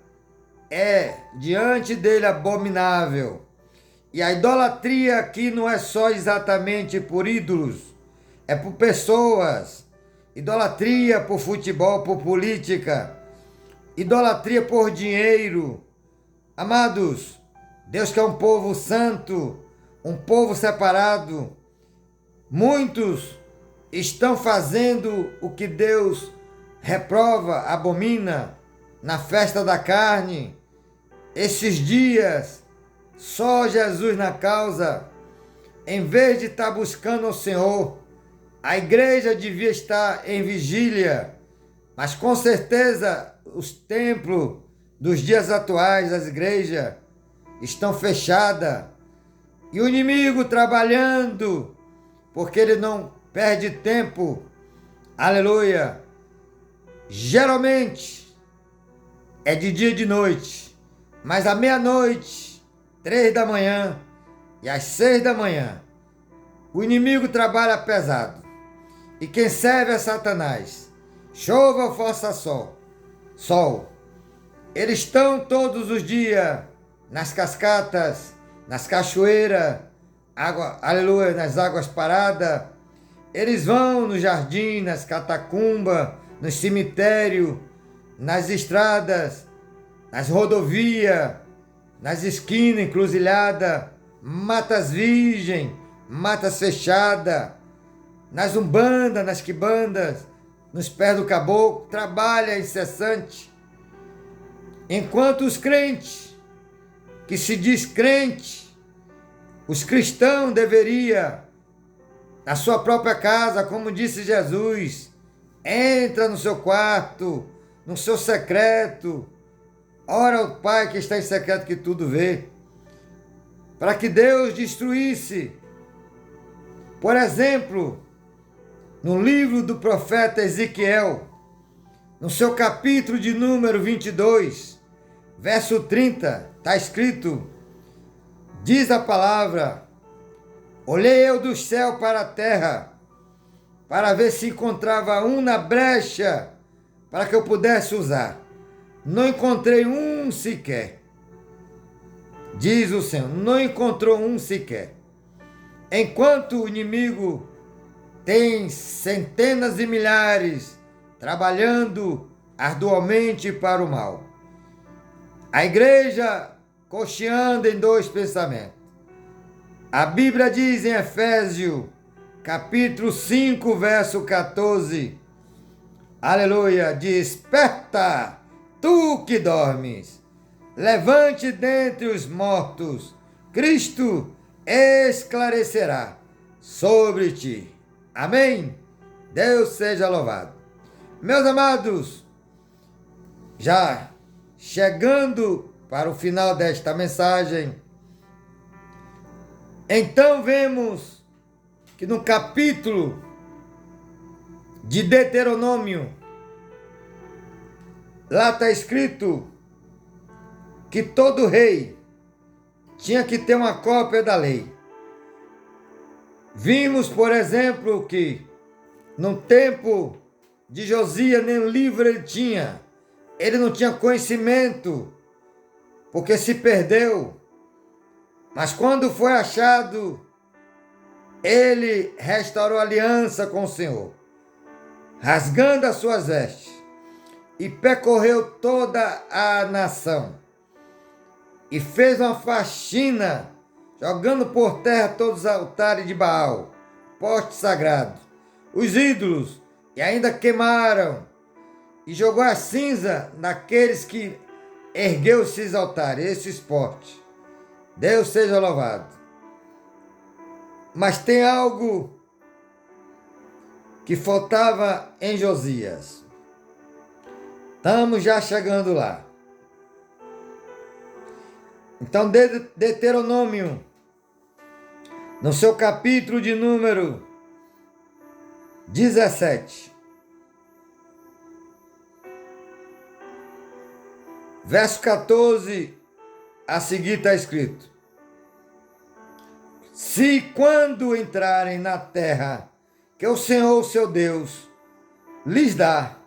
é diante dele abominável. E a idolatria aqui não é só exatamente por ídolos, é por pessoas. Idolatria por futebol, por política. Idolatria por dinheiro. Amados, Deus quer um povo santo, um povo separado. Muitos estão fazendo o que Deus reprova, abomina, na festa da carne. Esses dias, só Jesus na causa. Em vez de estar buscando o Senhor, a igreja devia estar em vigília, mas com certeza os templos dos dias atuais, as igrejas, estão fechadas. E o inimigo trabalhando, porque ele não perde tempo. Aleluia! Geralmente é de dia e de noite, mas à meia-noite, 3 da manhã e às 6 da manhã, o inimigo trabalha pesado. E quem serve é Satanás. Chova ou faça sol. Eles estão todos os dias nas cascatas, nas cachoeiras, aleluia, nas águas paradas. Eles vão no jardim, nas catacumbas, no cemitério, nas estradas, nas rodovias, nas esquinas, encruzilhadas, matas virgem, matas fechadas, nas umbandas, nas quibandas, nos pés do caboclo, trabalha incessante. Enquanto os crentes, que se diz crente, os cristãos deveriam, na sua própria casa, como disse Jesus, entra no seu quarto, no seu secreto, ora ao Pai que está em secreto que tudo vê, para que Deus destruísse Por exemplo, no livro do profeta Ezequiel, no seu capítulo de número 22, verso 30, está escrito, diz a palavra: olhei eu do céu para a terra, para ver se encontrava um na brecha, para que eu pudesse usar. Não encontrei um sequer. Diz o Senhor, não encontrou um sequer. Enquanto o inimigo tem centenas de milhares trabalhando arduamente para o mal. A igreja cocheando em dois pensamentos. A Bíblia diz em Efésios, capítulo 5, verso 14, aleluia, desperta, tu que dormes, levante dentre os mortos, Cristo esclarecerá sobre ti. Amém? Deus seja louvado. Meus amados, já chegando para o final desta mensagem, então vemos que no capítulo de Deuteronômio, lá está escrito que todo rei tinha que ter uma cópia da lei. Vimos, por exemplo, que no tempo de Josias nem livro ele tinha. Ele não tinha conhecimento, porque se perdeu. Mas quando foi achado, ele restaurou a aliança com o Senhor, rasgando as suas vestes, e percorreu toda a nação, e fez uma faxina, jogando por terra todos os altares de Baal, postes sagrados, os ídolos, e ainda queimaram, e jogou a cinza naqueles que ergueu esses altares, esses postes. Deus seja louvado. Mas tem algo que faltava em Josias. Estamos já chegando lá. Então, Deuteronômio, no seu capítulo de número 17, verso 14, a seguir está escrito: se quando entrarem na terra que o Senhor, seu Deus, lhes dá,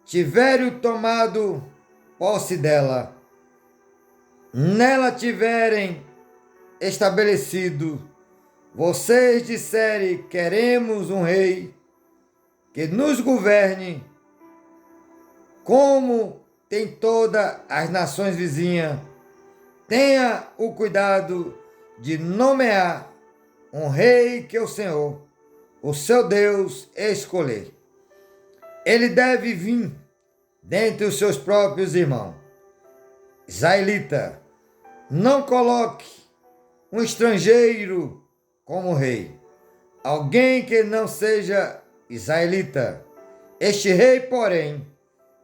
tiverem tomado posse dela, nela tiverem estabelecido, vocês disserem, queremos um rei que nos governe, como tem todas as nações vizinhas, tenha o cuidado de nomear um rei que o Senhor, o seu Deus, escolher. Ele deve vir dentre os seus próprios irmãos. Israelita, não coloque um estrangeiro como rei, alguém que não seja israelita. Este rei, porém,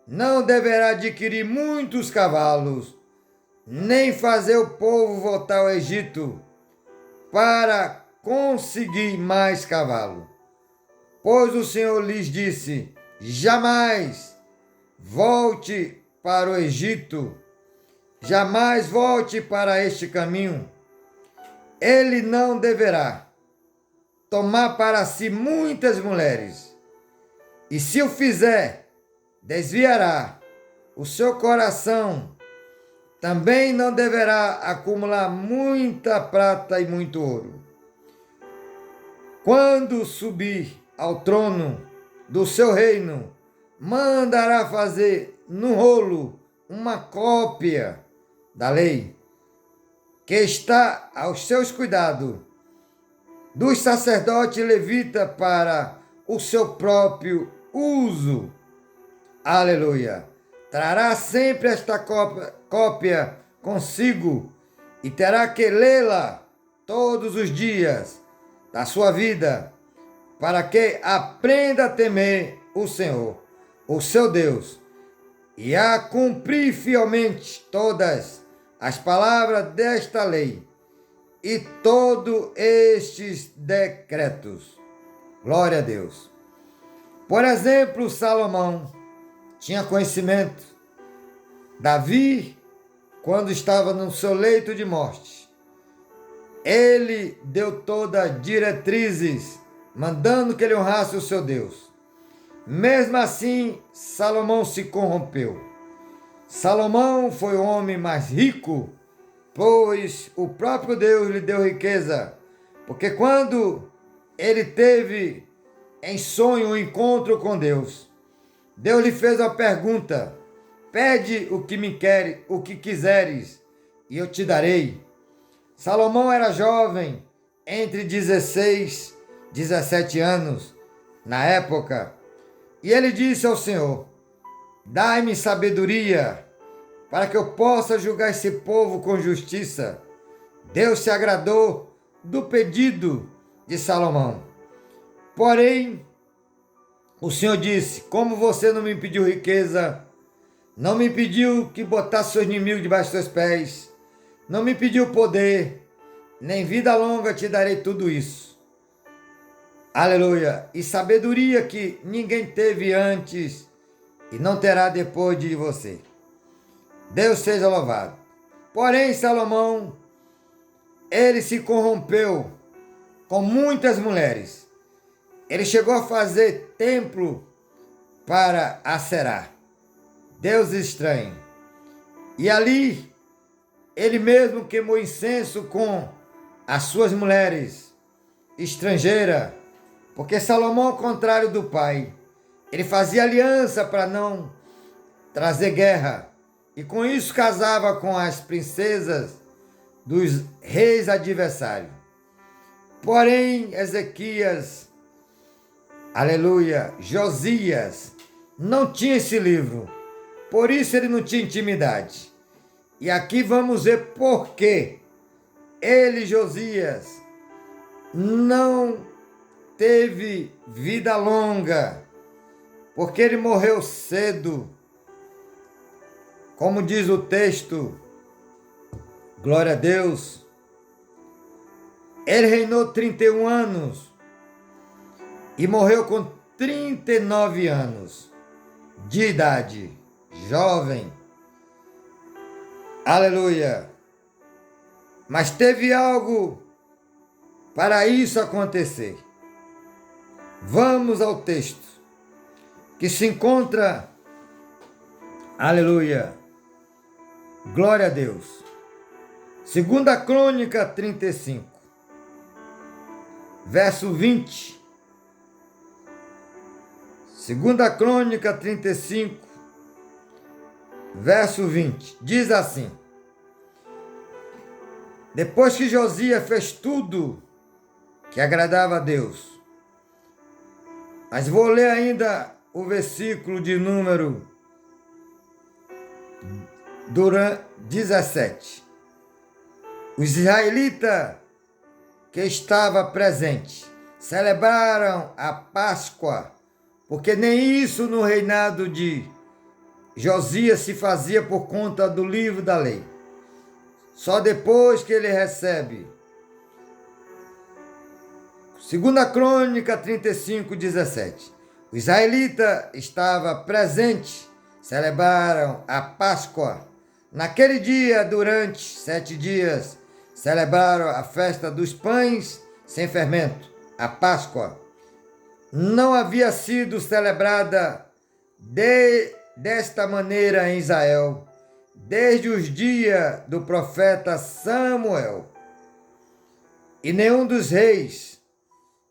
não deverá adquirir muitos cavalos, nem fazer o povo voltar ao Egito para conseguir mais cavalo. Pois o Senhor lhes disse, jamais volte para o Egito, jamais volte para este caminho. Ele não deverá tomar para si muitas mulheres, e se o fizer, desviará o seu coração. Também não deverá acumular muita prata e muito ouro. Quando subir ao trono do seu reino, mandará fazer no rolo uma cópia da lei, que está aos seus cuidados, dos sacerdotes levitas para o seu próprio uso. Aleluia! Trará sempre esta cópia consigo e terá que lê-la todos os dias da sua vida, para que aprenda a temer o Senhor, o seu Deus, e a cumprir fielmente todas as palavras desta lei. e todos estes decretos. Glória a Deus. Por exemplo, Salomão tinha conhecimento. Davi, quando estava no seu leito de morte, ele deu todas as diretrizes, mandando que ele honrasse o seu Deus. Mesmo assim, Salomão se corrompeu. Salomão foi o homem mais rico, pois o próprio Deus lhe deu riqueza. Porque quando ele teve em sonho um encontro com Deus, Deus lhe fez uma pergunta: pede o que me queres, o que quiseres, e eu te darei. Salomão era jovem, entre 16 e 17 anos, na época, e ele disse ao Senhor: dai-me sabedoria, para que eu possa julgar esse povo com justiça. Deus se agradou do pedido de Salomão. Porém, o Senhor disse: como você não me pediu riqueza, não me pediu que botasse seus inimigos debaixo dos seus pés, não me pediu poder, nem vida longa, te darei tudo isso. Aleluia! E sabedoria que ninguém teve antes e não terá depois de você. Deus seja louvado. Porém, Salomão, ele se corrompeu com muitas mulheres. Ele chegou a fazer templo para Aserá, Deus estranho. E ali, ele mesmo queimou incenso com as suas mulheres estrangeiras, porque Salomão, ao contrário do pai, ele fazia aliança para não trazer guerra, e com isso casava com as princesas dos reis adversários. Porém, Ezequias, aleluia, Josias, não tinha esse livro, por isso ele não tinha intimidade. E aqui vamos ver por que ele, Josias, não teve vida longa, porque ele morreu cedo. Como diz o texto, glória a Deus, ele reinou 31 anos e morreu com 39 anos de idade, jovem. Aleluia! Mas teve algo para isso acontecer. Vamos ao texto que se encontra, aleluia, glória a Deus. Segunda Crônica 35, verso 20. Segunda Crônica 35, verso 20. Diz assim: depois que Josias fez tudo que agradava a Deus. Mas vou ler ainda o versículo de número 17. Os israelitas que estavam presentes celebraram a Páscoa, porque nem isso no reinado de Josias se fazia por conta do livro da lei. Só depois que ele recebe. Segunda Crônica 35, 17. Os israelitas estavam presentes, celebraram a Páscoa. Naquele dia, durante 7 dias, celebraram a festa dos pães sem fermento, a Páscoa. Não havia sido celebrada desta maneira em Israel, desde os dias do profeta Samuel. E nenhum dos reis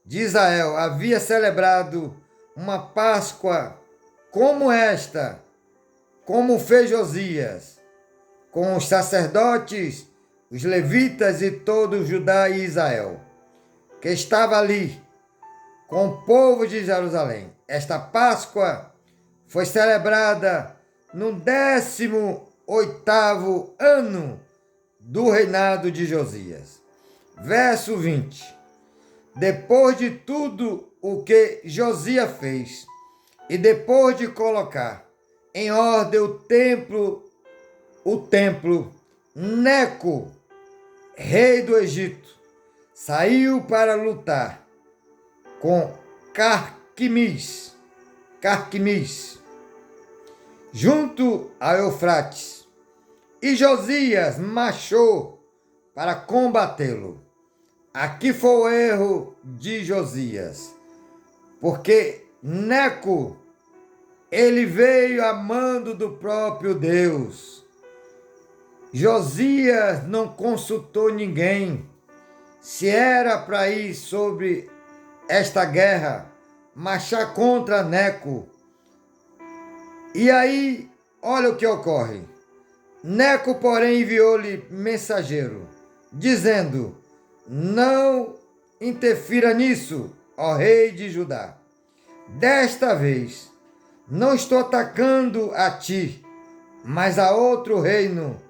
de Israel havia celebrado uma Páscoa como esta, como fez Josias, com os sacerdotes, os levitas e todo o Judá e Israel, que estava ali com o povo de Jerusalém. Esta Páscoa foi celebrada no 18º ano do reinado de Josias. Verso 20. Depois de tudo o que Josias fez, e depois de colocar em ordem o templo Neco, rei do Egito, saiu para lutar com Carquemis, junto a Eufrates, e Josias marchou para combatê-lo. Aqui foi o erro de Josias, porque Neco, ele veio a mando do próprio Deus. Josias não consultou ninguém se era para ir sobre esta guerra, marchar contra Neco. E aí, olha o que ocorre. Neco, porém, enviou-lhe mensageiro, dizendo: não interfira nisso, ó rei de Judá. Desta vez, não estou atacando a ti, mas a outro reino,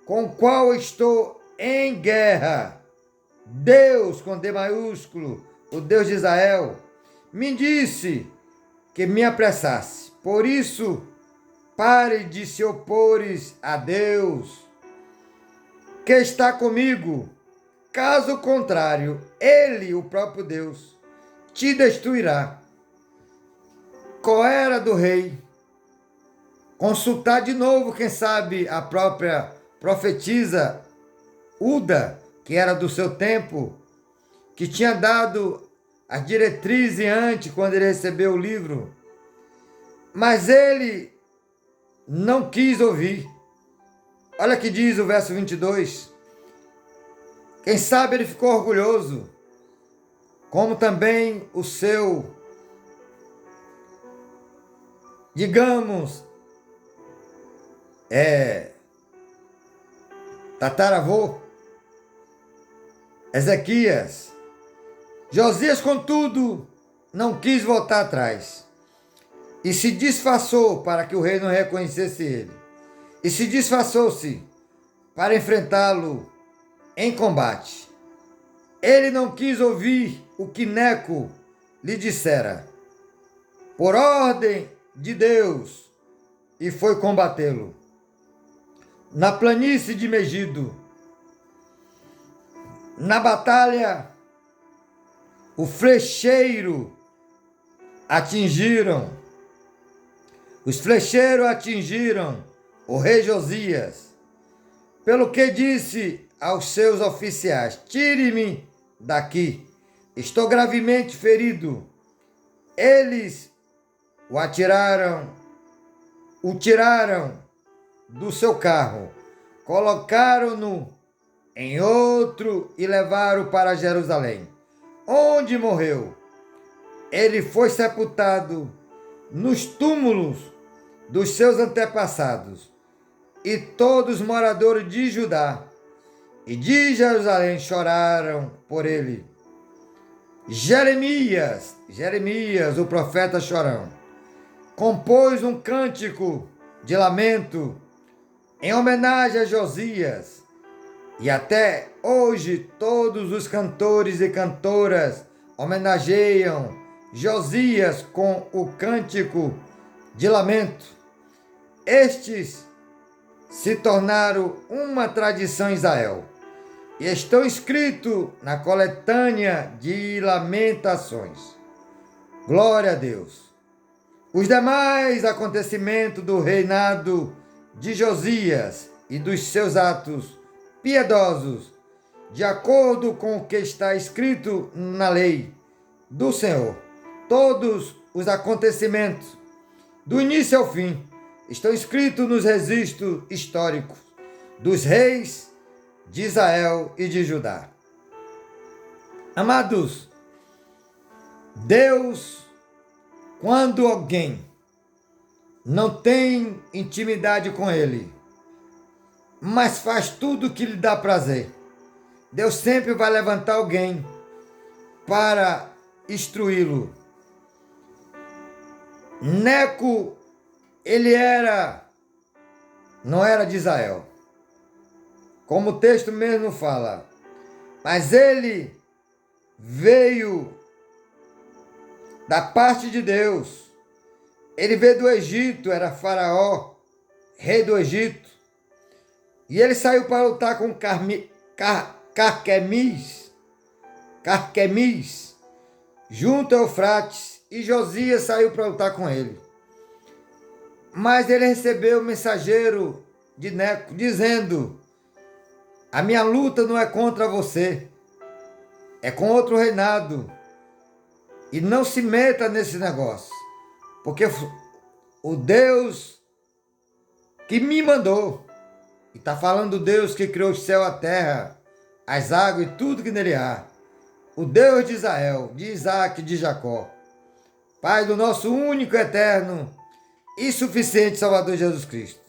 com o qual estou em guerra. Deus, com D maiúsculo, o Deus de Israel, me disse que me apressasse. Por isso, pare de se opores a Deus, que está comigo. Caso contrário, ele, o próprio Deus, te destruirá. Qual era do rei? Consultar de novo, quem sabe, a própria profetisa Uda, que era do seu tempo, que tinha dado as diretrizes antes, quando ele recebeu o livro. Mas ele não quis ouvir. Olha que diz o verso 22. Quem sabe ele ficou orgulhoso, como também o seu, digamos, tataravô, Ezequias. Josias, contudo, não quis voltar atrás e se disfarçou para que o rei não reconhecesse ele. E se disfarçou-se para enfrentá-lo em combate. Ele não quis ouvir o que Neco lhe dissera, por ordem de Deus, e foi combatê-lo. Na planície de Megido, na batalha, o flecheiro atingiram, os flecheiros atingiram o rei Josias, pelo que disse aos seus oficiais: tire-me daqui, estou gravemente ferido. Eles o tiraram do seu carro, colocaram-no em outro e levaram para Jerusalém, onde morreu. Ele foi sepultado nos túmulos dos seus antepassados, e todos os moradores de Judá e de Jerusalém choraram por ele. Jeremias, o profeta chorão, compôs um cântico de lamento em homenagem a Josias, e até hoje todos os cantores e cantoras homenageiam Josias com o cântico de lamento. Estes se tornaram uma tradição em Israel e estão escritos na coletânea de lamentações. Glória a Deus! Os demais acontecimentos do reinado de Josias e dos seus atos piedosos, de acordo com o que está escrito na lei do Senhor, todos os acontecimentos, do início ao fim, estão escritos nos registros históricos dos reis de Israel e de Judá. Amados, Deus, quando alguém não tem intimidade com Ele, mas faz tudo o que lhe dá prazer, Deus sempre vai levantar alguém para instruí-lo. Neco, ele não era de Israel, como o texto mesmo fala, mas ele veio da parte de Deus. Ele veio do Egito, era Faraó, rei do Egito, e ele saiu para lutar com Carquemis, junto ao Eufrates, e Josias saiu para lutar com ele. Mas ele recebeu o mensageiro de Neco, dizendo: a minha luta não é contra você, é com outro reinado. E não se meta nesse negócio, porque o Deus que me mandou, e está falando do Deus que criou o céu, a terra, as águas e tudo que nele há, o Deus de Israel, de Isaac e de Jacó, Pai do nosso único, eterno e suficiente Salvador Jesus Cristo.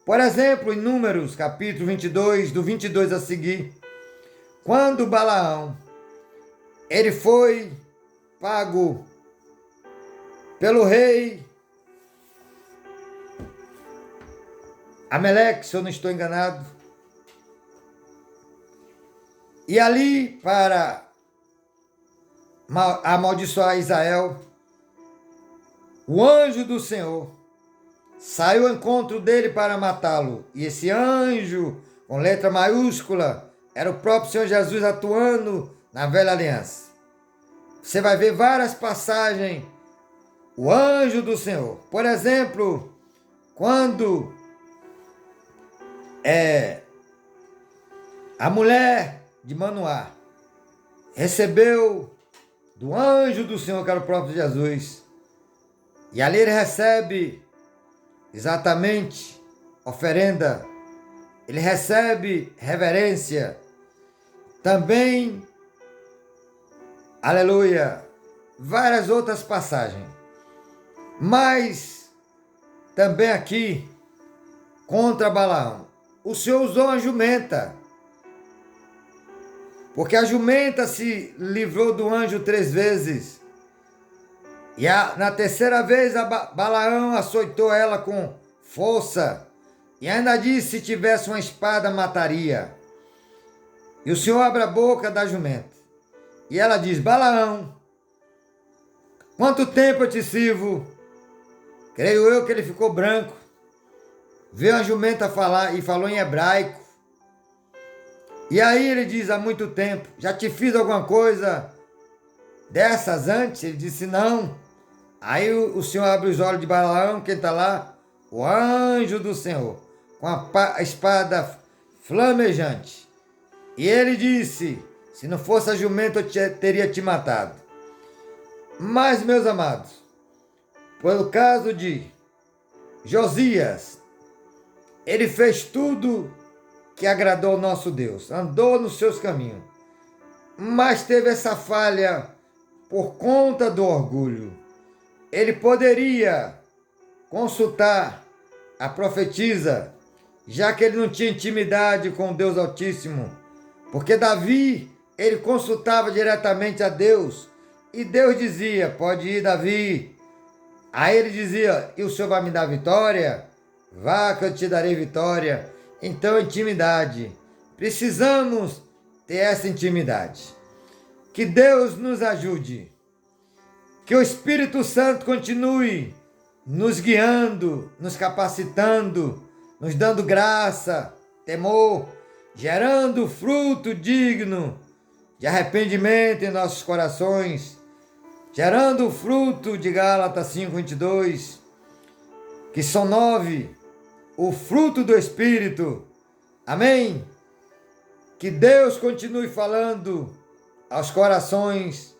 Por exemplo, em Números, capítulo 22, do 22 a seguir, quando Balaão, ele foi pago pelo rei Ameleque, se eu não estou enganado, e ali para amaldiçoar Israel, o anjo do Senhor saiu ao encontro dele para matá-lo. E esse anjo, com letra maiúscula, era o próprio Senhor Jesus atuando na velha aliança. Você vai ver várias passagens, o anjo do Senhor. Por exemplo, quando a mulher de Manoá recebeu do anjo do Senhor, que era o próprio Jesus, e ali ele recebe exatamente oferenda, ele recebe reverência, também, aleluia, várias outras passagens, mas também aqui contra Balaão, o Senhor usou a jumenta, porque a jumenta se livrou do anjo 3 vezes. E na terceira vez, Balaão açoitou ela com força. E ainda disse: se tivesse uma espada, mataria. E o Senhor abre a boca da jumenta. E ela diz: Balaão, quanto tempo eu te sirvo? Creio eu que ele ficou branco. Veio a jumenta falar e falou em hebraico. E aí ele diz: há muito tempo. Já te fiz alguma coisa dessas antes? Ele disse: não. Aí o Senhor abre os olhos de Balaão, quem está lá? O anjo do Senhor, com a espada flamejante. E ele disse: se não fosse a jumenta, eu teria te matado. Mas, meus amados, pelo caso de Josias, ele fez tudo que agradou ao nosso Deus, andou nos seus caminhos, mas teve essa falha por conta do orgulho. Ele poderia consultar a profetisa, já que ele não tinha intimidade com Deus Altíssimo, porque Davi, ele consultava diretamente a Deus, e Deus dizia: pode ir, Davi. Aí ele dizia: e o Senhor vai me dar vitória? Vá que eu te darei vitória. Então, intimidade. Precisamos ter essa intimidade. Que Deus nos ajude. Que o Espírito Santo continue nos guiando, nos capacitando, nos dando graça, temor, gerando fruto digno de arrependimento em nossos corações, gerando o fruto de Gálatas 5:22, que são 9, o fruto do Espírito. Amém? Que Deus continue falando aos corações,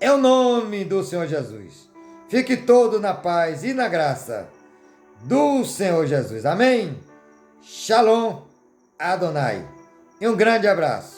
em nome do Senhor Jesus. Fique todo na paz e na graça do Senhor Jesus. Amém? Shalom Adonai. E um grande abraço.